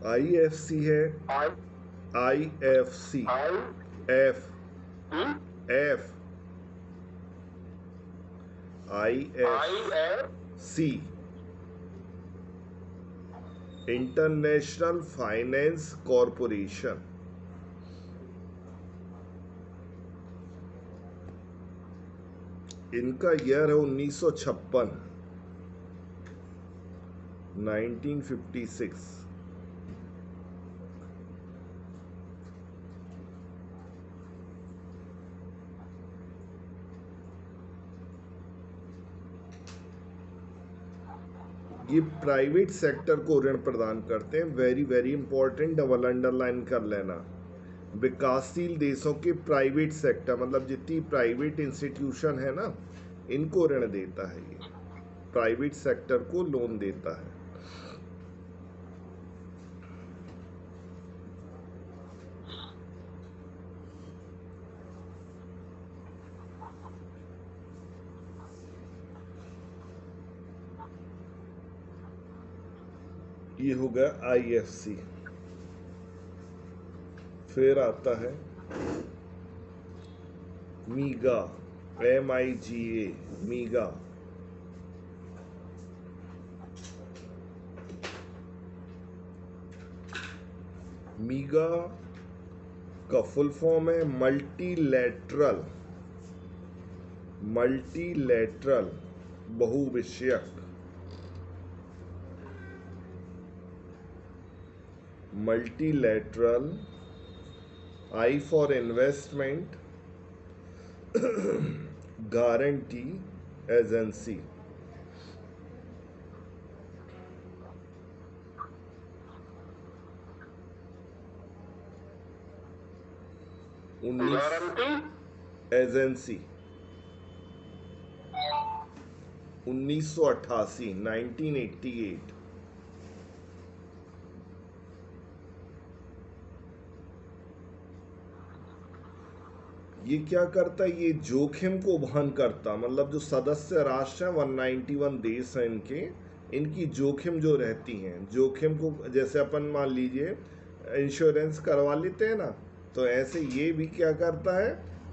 Speaker 1: IFC है IFC F F IFC international finance corporation. इनका ईयर है 1956, 1956। ये प्राइवेट सेक्टर को ऋण प्रदान करते हैं। Very very important, double underline कर लेना। विकासशील देशों के प्राइवेट सेक्टर मतलब जितनी प्राइवेट इंस्टीट्यूशन है ना, इनको ऋण देता है। ये प्राइवेट सेक्टर को लोन देता है। ये हो गया IFC। फिर आता है मीगा, MIGA, मीगा। मीगा का फुल फॉर्म है मल्टीलैटरल, मल्टीलैटरल बहुविषयक, multilateral I for investment guarantee agency. Agency 1988, 1988। ये क्या करता है? ये जोखिम को वहन करता, मतलब जो सदस्य राष्ट्र हैं 191 देश हैं इनकी जोखिम जो रहती हैं, जोखिम को जैसे अपन मान लीजिए इंश्योरेंस करवा लेते हैं ना, तो ऐसे ये भी क्या करता है?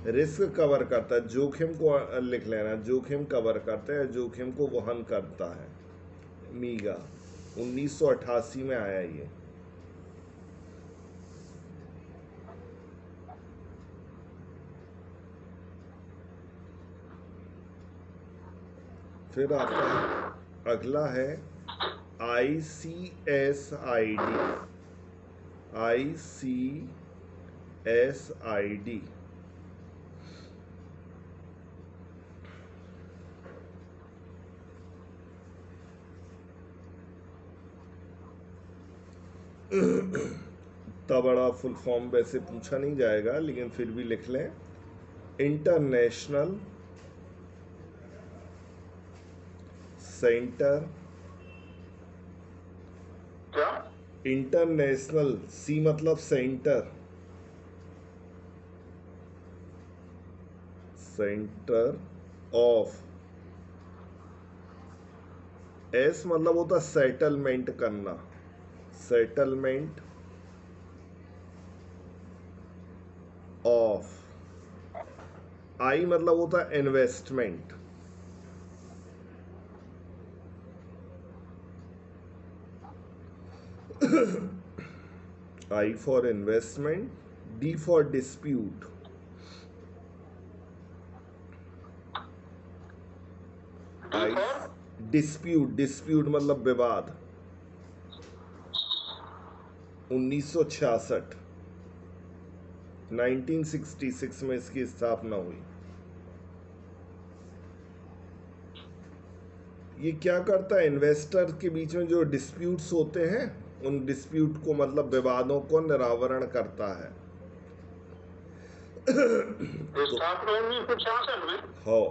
Speaker 1: रिस्क कवर करता है। जोखिम को लिख लेना, जोखिम कवर करता है, जोखिम को वहन करता है मीगा। 1988 में आया ये। फिर आता है अगला है ICSID। ICSID इतना बड़ा फुल फॉर्म वैसे पूछा नहीं जाएगा, लेकिन फिर भी लिख लें। इंटरनेशनल सेंटर,
Speaker 3: क्या?
Speaker 1: इंटरनेशनल, सी मतलब सेंटर, सेंटर ऑफ, एस मतलब होता सेटलमेंट करना, सेटलमेंट ऑफ, आई मतलब होता है investment, I for investment, D for dispute, I dispute, dispute मतलब विवाद। 1966 1966 में इसकी स्थापना हुई। ये क्या करता है, इन्वेस्टर के बीच में जो डिस्प्यूट्स होते हैं उन डिस्प्यूट को मतलब विवादों को निरावरण करता है।
Speaker 3: स्थापना 1966 में।
Speaker 1: हाँ,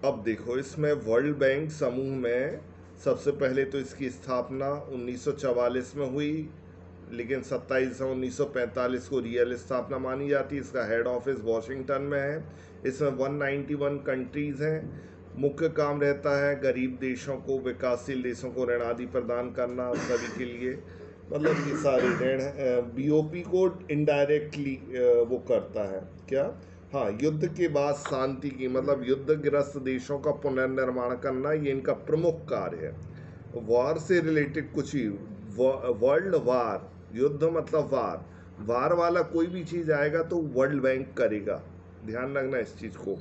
Speaker 1: अब देखो इसमें वर्ल्ड बैंक समूह में सबसे पहले तो इसकी स्थापना 1944 में हुई, लेकिन 27 दिसंबर 1945 को रियल स्थापना मानी जाती है। इसका हेड ऑफिस वॉशिंगटन में है। इसमें 191 कंट्रीज हैं। मुख्य काम रहता है गरीब देशों को, विकासशील देशों को ऋण आदि प्रदान करना सभी के लिए, मतलब ये सारे ऋण BOP को इनडायरेक्टली वो करता है। क्या? हाँ, युद्ध के बाद शांति की मतलब युद्धग्रस्त देशों का पुनर्निर्माण करना ये इनका प्रमुख कार्य है। वॉर से रिलेटेड कुछ ही, वर्ल्ड वार, युद्ध मतलब वार, वार वाला कोई भी चीज़ आएगा तो वर्ल्ड बैंक करेगा, ध्यान रखना इस चीज़ को।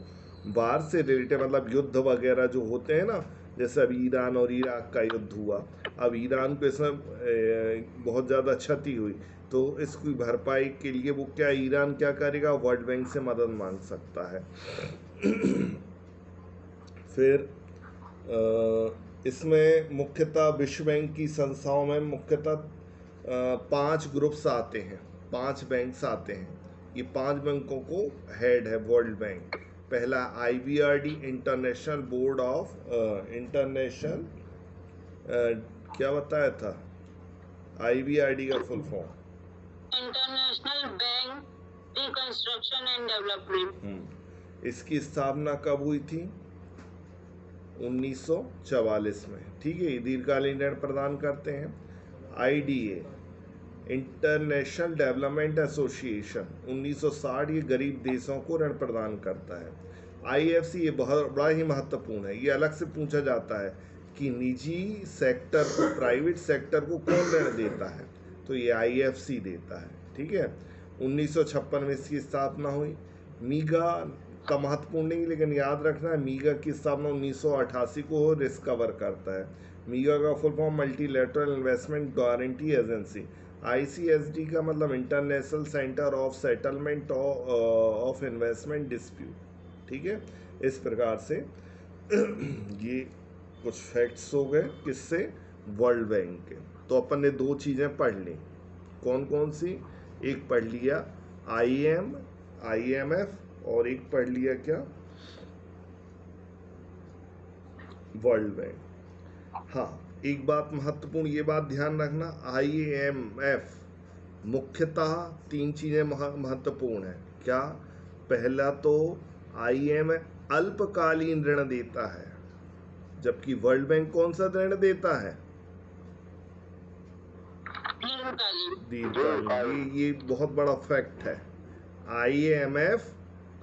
Speaker 1: वार से रिलेटेड मतलब युद्ध वगैरह जो होते हैं ना, जैसे अभी ईरान और इराक का युद्ध हुआ, अब ईरान को इसमें बहुत ज़्यादा क्षति हुई, तो इसकी भरपाई के लिए वो क्या, ईरान क्या करेगा, वर्ल्ड बैंक से मदद मांग सकता है। फिर इसमें मुख्यतः विश्व बैंक की संस्थाओं में मुख्यतः 5 ग्रुप्स आते हैं, 5 बैंक्स आते हैं। ये 5 बैंकों को हेड है वर्ल्ड बैंक। पहला IBRD, international board of international, क्या बताया था IBRD का full form?
Speaker 2: International bank reconstruction and development.
Speaker 1: इसकी स्थापना कब हुई थी? 1944 में। ठीक है, ये दीर्घकालीन ऋण प्रदान करते हैं। IDA, इंटरनेशनल डेवलपमेंट एसोसिएशन, 1960 ये गरीब देशों को ऋण प्रदान करता है। IFC ये बहुत बड़ा ही महत्वपूर्ण है, ये अलग से पूछा जाता है कि निजी सेक्टर को, प्राइवेट सेक्टर को कौन ऋण देता है, तो ये IFC देता है। ठीक है, 1956 में इसकी स्थापना हुई। मीगा का महत्वपूर्ण नहीं, लेकिन याद रखना है मीगा की स्थापना 1988 को रिस्क कवर करता है। मीगा का full form multilateral investment guarantee agency. ICSD का मतलब international centre of settlement of investment dispute. ठीक है, इस प्रकार से ये कुछ फैक्ट्स हो गए किससे, वर्ल्ड बैंक के। तो अपन ने 2 चीज़ें पढ़ ली, कौन कौन सी? एक पढ़ लिया IMF और एक पढ़ लिया क्या, वर्ल्ड बैंक। हाँ, एक बात महत्वपूर्ण, ये बात ध्यान रखना, IMF मुख्यतः 3 चीज़ें महत्वपूर्ण है। क्या? पहला तो IMF अल्पकालीन ऋण देता है, जबकि वर्ल्ड बैंक कौन सा ऋण देता है? दीर्घकालीन। ये बहुत बड़ा फैक्ट है। IMF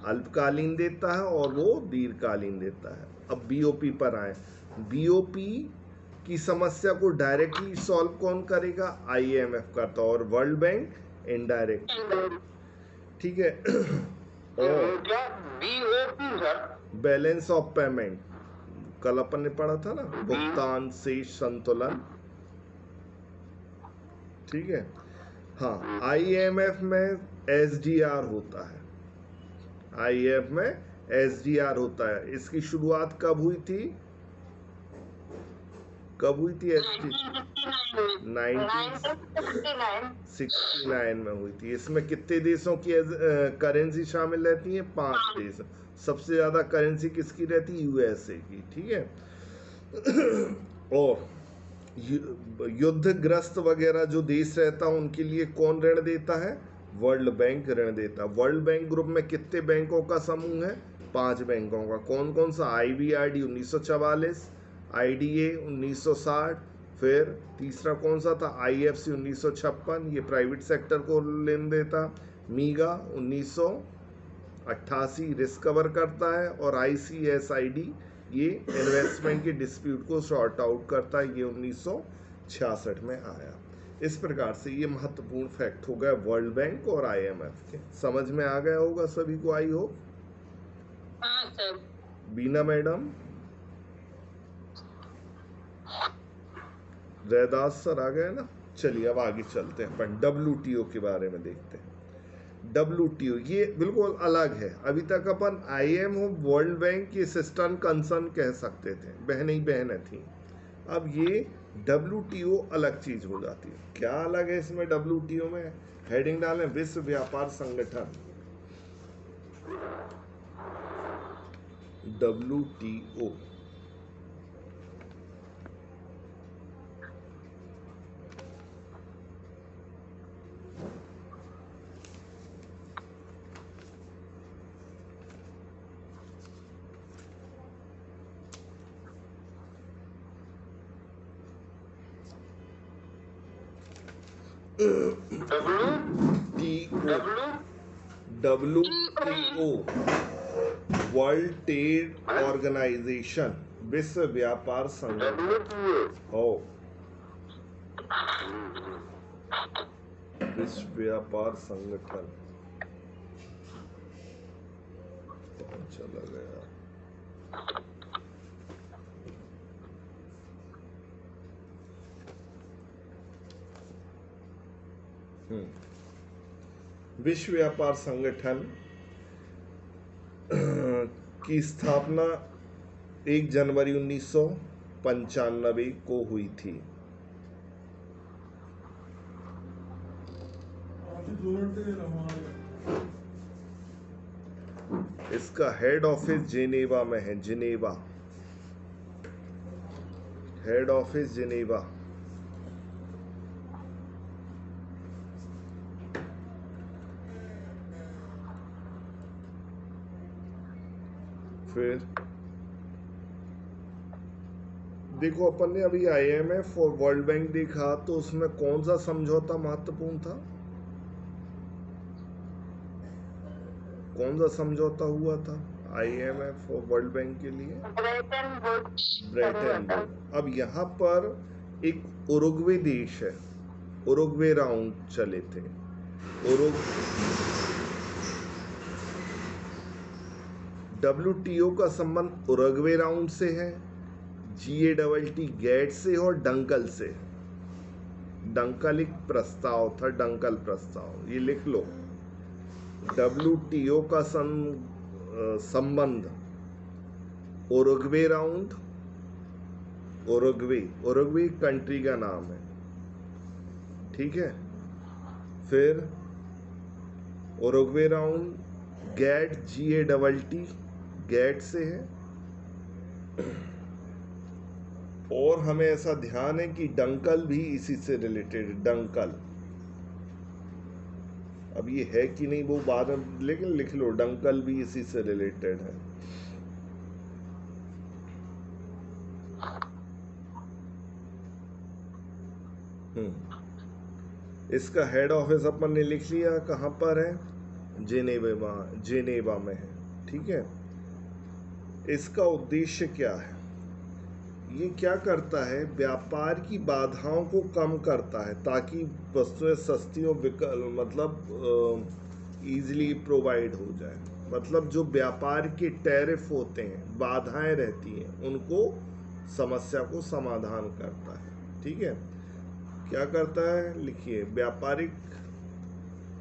Speaker 1: अल्पकालीन देता है और वो दीर्घकालीन देता है। अब बीओपी पर आए। बीओपी की समस्या को डायरेक्टली सॉल्व कौन करेगा? आईएमएफ करता और वर्ल्ड बैंक इनडायरेक्ट, ठीक है। और
Speaker 3: क्या BOP sir?
Speaker 1: Balance of payment, कल अपन ने पढ़ा था ना, भुगतान शेष संतुलन, ठीक है। हाँ, आईएमएफ में एसडीआर होता है, आईएमएफ में एसडीआर होता है। इसकी शुरुआत कब हुई थी? कब हुई थी? 1969 में हुई थी। इसमें कितने देशों की करेंसी शामिल रहती है? 5 देश। सबसे ज्यादा करेंसी किसकी रहती है? यूएसए की, ठीक है। और युद्धग्रस्त वगैरह जो देश रहता है उनके लिए कौन ऋण देता है? वर्ल्ड बैंक ऋण देता है। वर्ल्ड बैंक ग्रुप में कितने बैंकों का समूह है? 5 बैंकों का। कौन कौन सा? आईबीआरडी 1944, आईडीए 1960, फिर तीसरा कौन सा था? आईएफसी 1956, ये प्राइवेट सेक्टर को लेन देता। मीगा 1988 रिस्क कवर करता है, और आईसीएसआईडी ये इन्वेस्टमेंट के डिस्प्यूट को सॉर्ट आउट करता है, ये 1966 में आया। इस प्रकार से ये महत्वपूर्ण फैक्ट हो गया वर्ल्ड बैंक और आईएमएफ के। समझ में आ गया होगा सभी को, आई हो। बीना मैडम, रैदास सर आ गए ना। चलिए अब आगे चलते हैं, अपन डब्ल्यूटीओ के बारे में देखते हैं। डब्ल्यूटीओ ये बिल्कुल अलग है। अभी तक अपन आईएमओ वर्ल्ड बैंक की सिस्टम कंसर्न कह सकते थे, बहनें ही बहनें थी। अब ये डब्ल्यूटीओ अलग चीज हो जाती है। क्या अलग है इसमें? डब्ल्यूटीओ में हेडिंग डालें, विश्व व्यापार संगठन, WTO. WTO world trade organisation, विश्व व्यापार संगठन हो, विश्व व्यापार संगठन। चला गया। विश्व व्यापार संगठन की स्थापना 1 जनवरी 1995 को हुई थी। इसका हेड ऑफिस जिनेवा में है, जिनेवा, हेड ऑफिस जिनेवा। फिर देखो, अपन ने अभी आईएमएफ और वर्ल्ड बैंक देखा, तो उसमें कौन सा समझौता महत्वपूर्ण था? कौन सा समझौता हुआ था आईएमएफ और वर्ल्ड बैंक के लिए? Brayton would. अब यहाँ पर एक उरुग्वे देश है, उरुग्वे राउंड चले थे। डब्ल्यूटीओ का संबंध उरुग्वे राउंड से है, GATT गेट से और डंकल से। डंकल एक प्रस्ताव था, डंकल प्रस्ताव, ये लिख लो। डब्ल्यूटीओ का संबंध उरुग्वे राउंड, उरुग्वे कंट्री का नाम है, ठीक है। फिर Uruguay round, GATT GATT GATT से है। और हमें ऐसा ध्यान है कि डंकल भी इसी से रिलेटेड, डंकल। अब ये है कि नहीं वो बाद में, लेकिन लिख लो, डंकल भी इसी से रिलेटेड है। इसका हेड ऑफिस अपन ने लिख लिया, कहां पर है? जेनेवा में है। ठीक है, इसका उद्देश्य क्या है? ये क्या करता है? व्यापार की बाधाओं को कम करता है ताकि वस्तुएं सस्ती और ईजिली प्रोवाइड हो जाए। मतलब जो व्यापार के टैरिफ होते हैं, बाधाएं रहती हैं, उनको समस्या को समाधान करता है। ठीक है, क्या करता है? लिखिए, व्यापारिक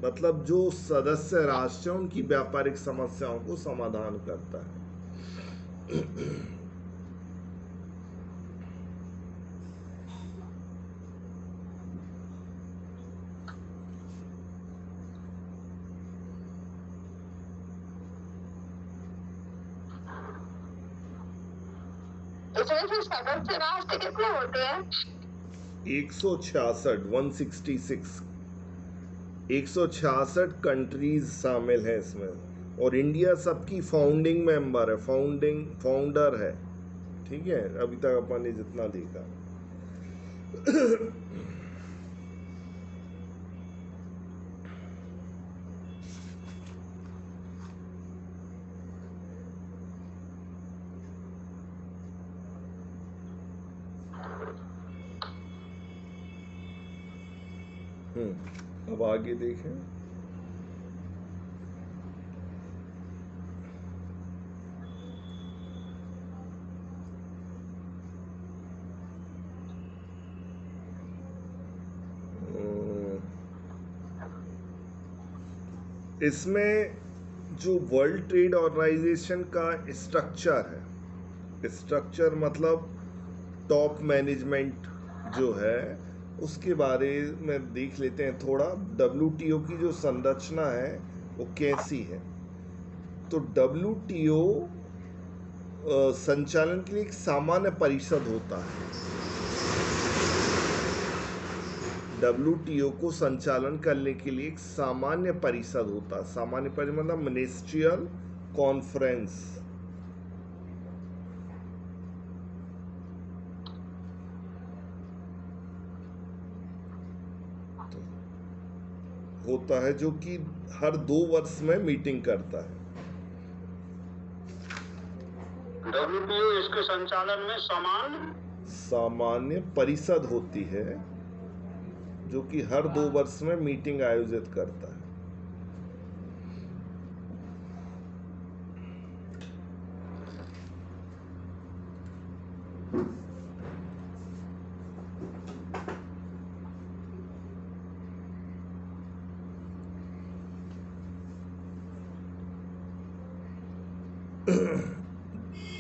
Speaker 1: मतलब जो सदस्य राष्ट्र हैं उनकी व्यापारिक समस्याओं को समाधान करता है।
Speaker 2: सदस्य राष्ट्र कितने होते हैं?
Speaker 1: 166 166 कंट्रीज शामिल है इसमें, और इंडिया सबकी फाउंडिंग मेंबर है, फाउंडर है। ठीक है, अभी तक अपन ने जितना देखा। अब आगे देखें। इसमें जो वर्ल्ड ट्रेड ऑर्गेनाइजेशन का स्ट्रक्चर है, स्ट्रक्चर मतलब टॉप मैनेजमेंट जो है, उसके बारे में देख लेते हैं थोड़ा। WTO की जो संरचना है वो कैसी है? तो WTO संचालन के लिए एक सामान्य परिषद होता है। WTO को संचालन करने के लिए एक सामान्य परिषद होता है। सामान्य परिषद मतलब मिनिस्ट्रियल कॉन्फ्रेंस। होता है जो कि हर 2 वर्ष में मीटिंग करता है।
Speaker 3: WTO इसके संचालन में
Speaker 1: सामान्य परिषद होती है जो कि हर 2 वर्ष में मीटिंग आयोजित करता है।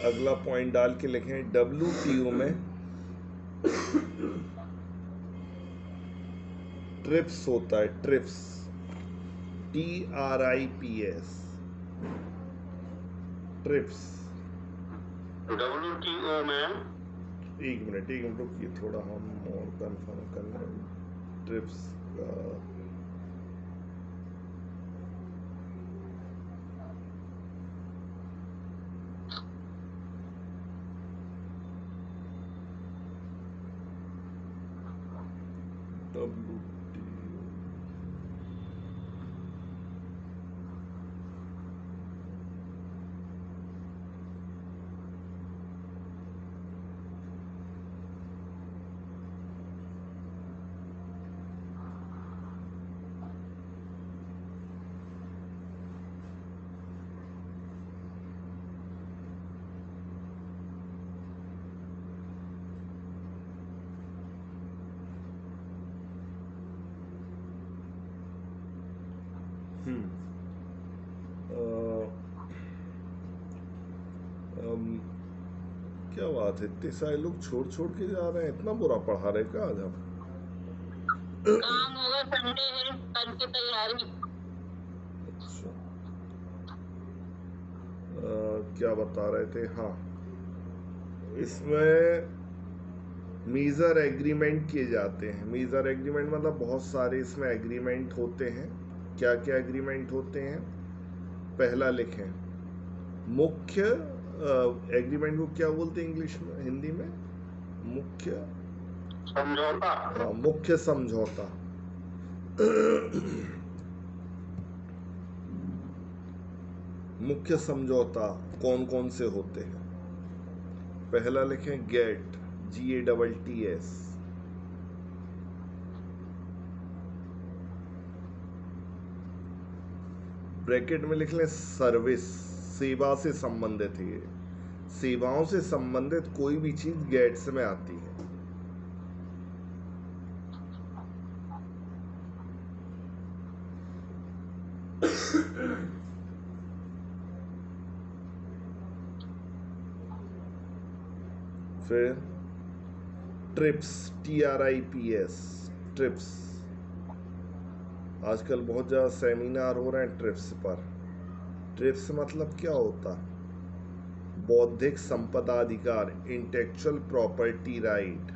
Speaker 1: अगला पॉइंट डाल के लिखें, WTO में ट्रिप्स होता है। Trips, TRIPS, trips.
Speaker 3: WTO में
Speaker 1: एक मिनट रुकिए, थोड़ा हम और कंफर्म कर लें ट्रिप्स का। क्या बात है, इतने सारे लोग छोड़ के जा रहे हैं। इतना बुरा पढ़ा रहे क्या आज आप?
Speaker 2: काम होगा, संडे है, कल की तैयारी।
Speaker 1: अच्छा, क्या बता रहे थे? हाँ, इसमें मेजर एग्रीमेंट किए जाते हैं। मेजर एग्रीमेंट मतलब बहुत सारे इसमें एग्रीमेंट होते हैं। क्या क्या एग्रीमेंट होते हैं? पहला लिखें, मुख्य एग्रीमेंट को क्या बोलते हैं इंग्लिश में, हिंदी में? मुख्य
Speaker 3: समझौता।
Speaker 1: हाँ, मुख्य समझौता। मुख्य समझौता कौन कौन से होते हैं? पहला लिखें गेट, GATTS। ब्रैकेट में लिख लें सर्विस, सेवा से संबंधित है। सेवाओं से संबंधित कोई भी चीज गेट्स में आती है। फिर ट्रिप्स, TRIPS, ट्रिप्स। आजकल बहुत ज़्यादा सेमिनार हो रहे हैं ट्रिप्स पर। ट्रिप्स मतलब क्या होता? बौद्धिक संपदा अधिकार, intellectual property right.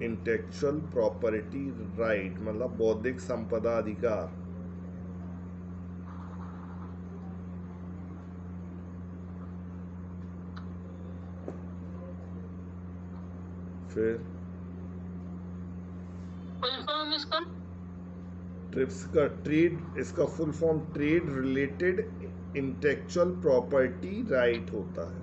Speaker 1: Intellectual property right मतलब बौद्धिक संपदा अधिकार। फिर
Speaker 2: फुल फॉर्म इसका?
Speaker 1: ट्रिप्स का ट्रेड, इसका full form trade related intellectual property right होता है।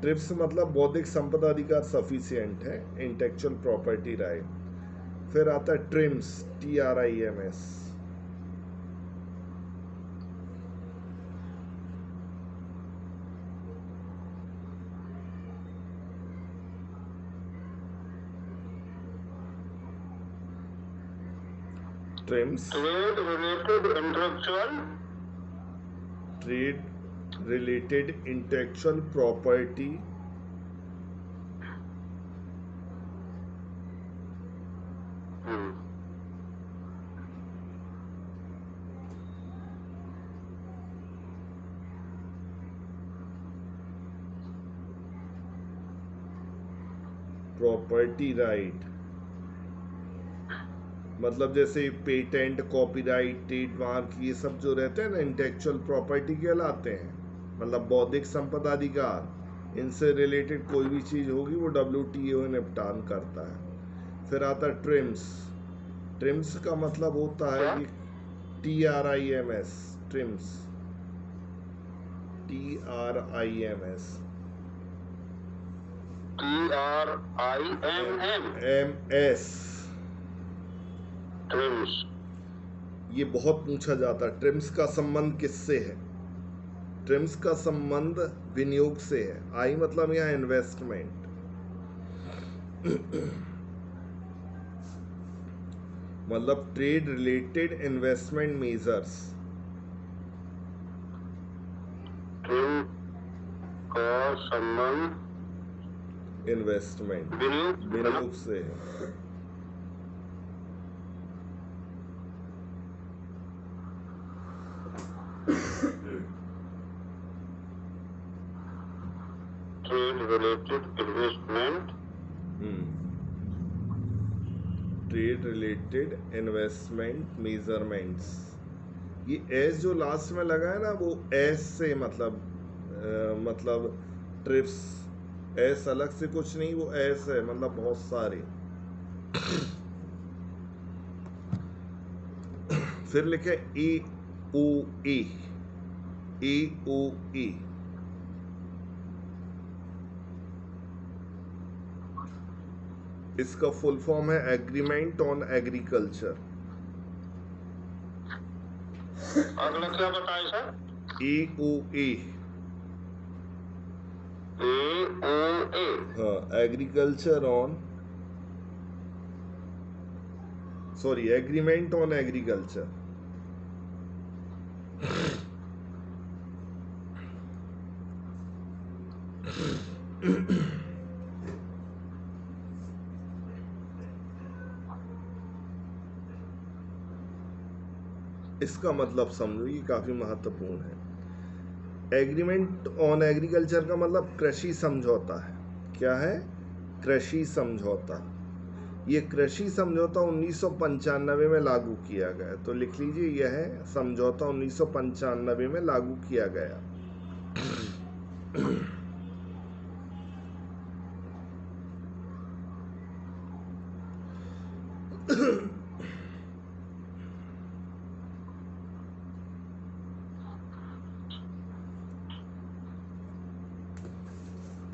Speaker 1: ट्रिप्स मतलब बौद्धिक संपदा अधिकार सफिशिएंट है, इंटेलेक्चुअल प्रॉपर्टी राइट। फिर आता है TRIMS, TRIMS। TRIMS
Speaker 3: trade related intellectual,
Speaker 1: trade related intellectual property property right मतलब जैसे पेटेंट, कॉपीराइट, ट्रेडमार्क, ये सब जो रहते हैं ना इंटेलेक्चुअल प्रॉपर्टी कहलाते हैं। मतलब बौद्धिक संपदा अधिकार, इनसे रिलेटेड कोई भी चीज होगी वो WTO निपटान करता है। फिर आता है ट्रिम्स। ट्रिम्स का मतलब होता है कि TRIMS, TRIMS, TRIMS, MS,
Speaker 3: TRIMS.
Speaker 1: ये बहुत पूछा जाता है। ट्रिम्स का संबंध किससे है? ट्रिम्स का संबंध विनियोग से है। आई मतलब यहाँ इन्वेस्टमेंट। मतलब trade related investment measures.
Speaker 3: Trim का संबंध
Speaker 1: इन्वेस्टमेंट, विनियोग से है।
Speaker 3: Trade related investment,
Speaker 1: trade related investment measurements. ये एस जो लास्ट में लगा है ना वो एस से मतलब ट्रिप्स एस अलग से कुछ नहीं, वो एस है मतलब बहुत सारे। फिर लिखे AOA, AOA इसका फुल फॉर्म है एग्रीमेंट ऑन एग्रीकल्चर।
Speaker 3: अगला क्या बताए सर?
Speaker 1: AOA,
Speaker 3: AOA,
Speaker 1: हाँ, agriculture on, sorry, agreement on agriculture. इसका मतलब समझो, ये काफी महत्वपूर्ण है। एग्रीमेंट ऑन एग्रीकल्चर का मतलब कृषि समझौता है। क्या है? कृषि समझौता। ये कृषि समझौता 1995 में लागू किया गया। तो लिख लीजिए, यह है समझौता 1995 में लागू किया गया।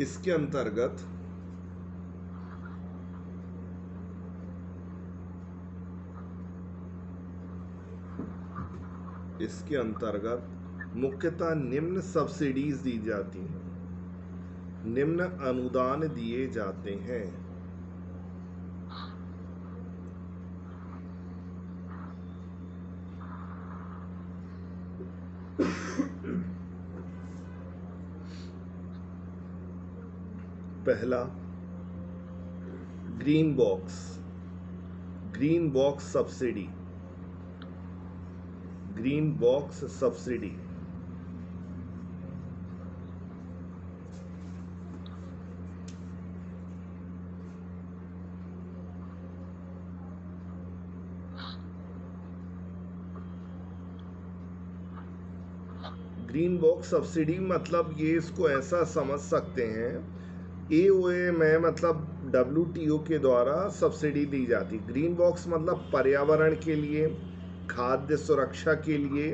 Speaker 1: इसके अंतर्गत मुख्यतः निम्न सब्सिडीज दी जाती हैं, निम्न अनुदान दिए जाते हैं। पहला, green box subsidy. Green box subsidy green box subsidy मतलब ये इसको ऐसा समझ सकते हैं, AOA में मतलब WTO के द्वारा सब्सिडी दी जाती। ग्रीन बॉक्स मतलब पर्यावरण के लिए, खाद्य सुरक्षा के लिए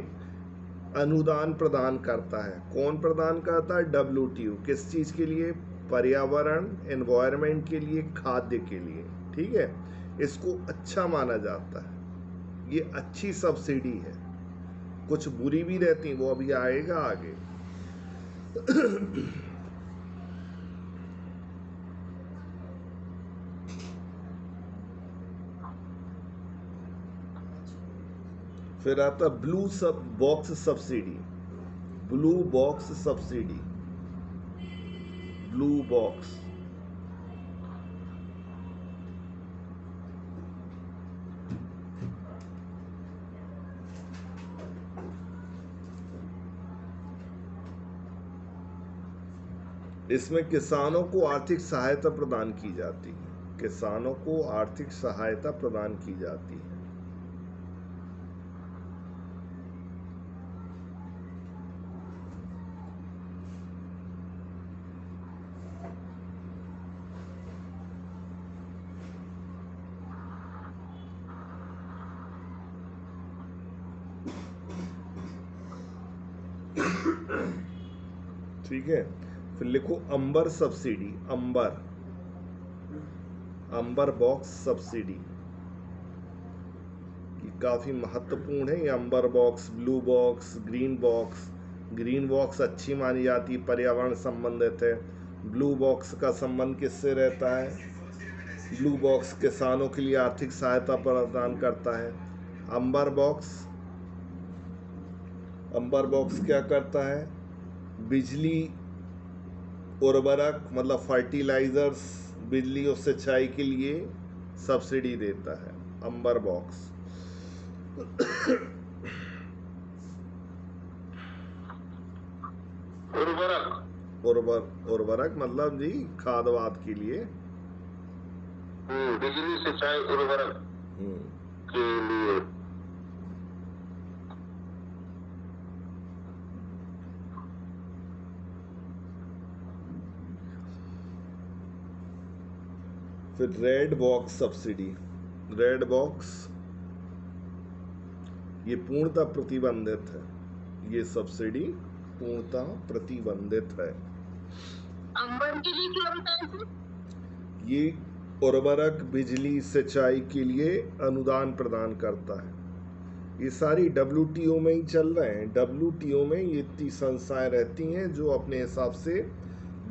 Speaker 1: अनुदान प्रदान करता है। कौन प्रदान करता है? WTO। किस चीज़ के लिए? पर्यावरण, एनवायरनमेंट के लिए, खाद्य के लिए। ठीक है, इसको अच्छा माना जाता है, ये अच्छी सब्सिडी है। कुछ बुरी भी रहती, वो अभी आएगा आगे। फिर आता blue box subsidy. Blue box subsidy, blue box इसमें किसानों को आर्थिक सहायता प्रदान की जाती है। किसानों को आर्थिक सहायता प्रदान की जाती है। ठीक है, फिर लिखो अंबर सब्सिडी। अंबर बॉक्स सब्सिडी ये काफी महत्वपूर्ण है। ये अंबर box, blue box, green box. Green box अच्छी मानी जाती है, पर्यावरण संबंधित है। ब्लू बॉक्स का संबंध किससे रहता है? ब्लू बॉक्स किसानों के लिए आर्थिक सहायता प्रदान करता है। अंबर बॉक्स क्या करता है? बिजली, उर्वरक मतलब फर्टिलाइजर्स, बिजली और सिंचाई के लिए सब्सिडी देता है अंबर बॉक्स। उर्वरक मतलब जी खाद के लिए,
Speaker 3: बिजली, सिंचाई, उर्वरक के लिए।
Speaker 1: फिर red box subsidy. Red box ये पूर्णतः प्रतिबंधित है। ये सब्सिडी पूर्णतः प्रतिबंधित है।
Speaker 2: अंबर के लिए क्या बताया?
Speaker 1: ये उर्वरक, बिजली, सिंचाई के लिए अनुदान प्रदान करता है। ये सारी WTO में ही चल रहे हैं। WTO में ये इतनी संस्थाएं रहती हैं जो अपने हिसाब से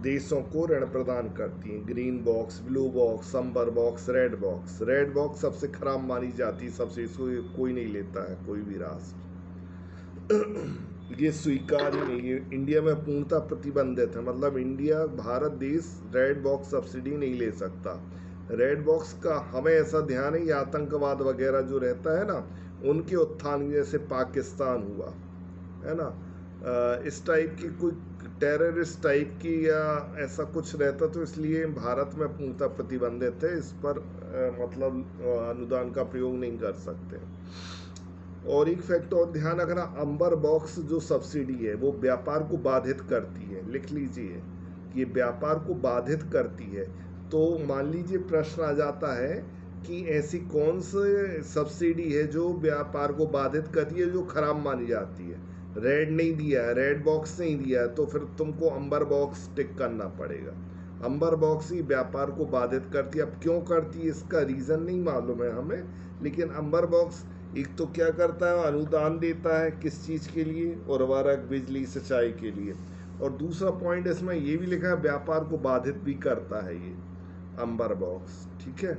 Speaker 1: देशों को ऋण प्रदान करती हैं। ग्रीन बॉक्स, ब्लू बॉक्स, अंबर box, red box. Red box सबसे खराब मानी जाती है, सबसे इसको कोई नहीं लेता है, कोई भी राष्ट्र। ये स्वीकार्य नहीं, ये इंडिया में पूर्णतः प्रतिबंधित है। मतलब इंडिया, भारत देश रेड बॉक्स सब्सिडी नहीं ले सकता। रेड बॉक्स का हमें ऐसा ध्यान है, ये आतंकवाद वगैरह जो रहता है ना, उनके उत्थान, जैसे पाकिस्तान हुआ है ना, इस टाइप की कोई टेररिस्ट टाइप की या ऐसा कुछ रहता, तो इसलिए भारत में पूर्णतः प्रतिबंधित है। इस पर मतलब अनुदान का प्रयोग नहीं कर सकते। और एक फैक्ट और ध्यान रखना, अंबर बॉक्स जो सब्सिडी है वो व्यापार को बाधित करती है। लिख लीजिए, ये व्यापार को बाधित करती है। तो मान लीजिए प्रश्न आ जाता है कि ऐसी कौन सी सब्सिडी है जो व्यापार को बाधित करती है, जो खराब मानी जाती है। रेड नहीं दिया है, रेड बॉक्स नहीं दिया है, तो फिर तुमको अंबर बॉक्स टिक करना पड़ेगा। अंबर बॉक्स ही व्यापार को बाधित करती है। अब क्यों करती है इसका रीज़न नहीं मालूम है हमें, लेकिन अंबर बॉक्स एक तो क्या करता है, अनुदान देता है किस चीज़ के लिए, उर्वरक, बिजली, सिंचाई के लिए, और दूसरा पॉइंट इसमें ये भी लिखा है व्यापार को बाधित भी करता है ये अंबर बॉक्स। ठीक है,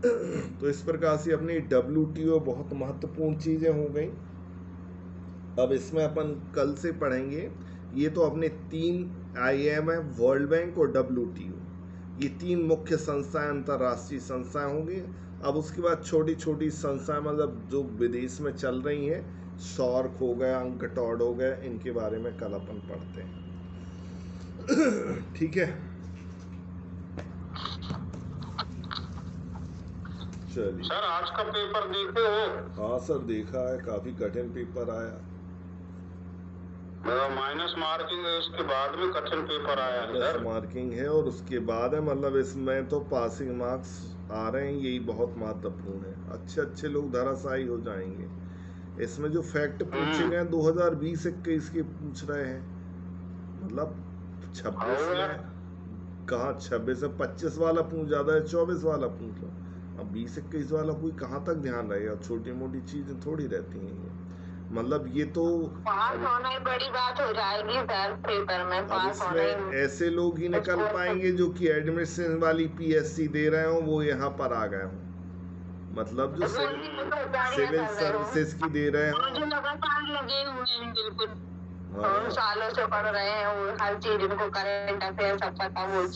Speaker 1: तो इस प्रकार से अपनी WTO बहुत महत्वपूर्ण चीज़ें हो गई। अब इसमें अपन कल से पढ़ेंगे, ये तो अपने 3 IMF, वर्ल्ड बैंक और WTO, ये 3 मुख्य संस्थाएं, अंतर्राष्ट्रीय संस्थाएं होंगी। अब उसके बाद छोटी छोटी संस्थाएं, मतलब जो विदेश में चल रही हैं, सॉर्क हो गया, अंकटॉड हो गया, इनके बारे में कल अपन पढ़ते हैं। ठीक है, चलिए।
Speaker 3: सर आज का पेपर देखे हो?
Speaker 1: हाँ सर, देखा है, काफी कठिन पेपर आया।
Speaker 3: माइनस मार्किंग है, इसके बाद में कठिन पेपर आया है सर।
Speaker 1: मार्किंग है और उसके बाद है, मतलब इसमें तो पासिंग मार्क्स आ रहे हैं, यही बहुत महत्वपूर्ण है। अच्छे अच्छे लोग धराशायी हो जाएंगे। इसमें जो फैक्ट पूछे गए 2020-21 के पूछ रहे हैं, मतलब 26 में कहाँ, 26 से 25 वाला पूछ ज्यादा है, 24 वाला पूछ लो। अब 20-21 वाला कोई कहाँ तक ध्यान रहेगा, छोटी मोटी चीजें थोड़ी रहती हैं ये, मतलब ये तो
Speaker 2: पास होना ही बड़ी बात हो जाएगी सर पेपर में। पास होना ही, ऐसे
Speaker 1: लोग ही निकल पाएंगे जो कि एडमिशन वाली PSC दे रहे हो, वो यहाँ पर आ गए हों, मतलब जो सिविल सर्विसेज की दे रहे हो,
Speaker 2: जो लगातार लगे हुए हैं, बिल्कुल सालों से पढ़ रहे हैं, वो हर चीज इनको करंट अफेयर सब पता, वो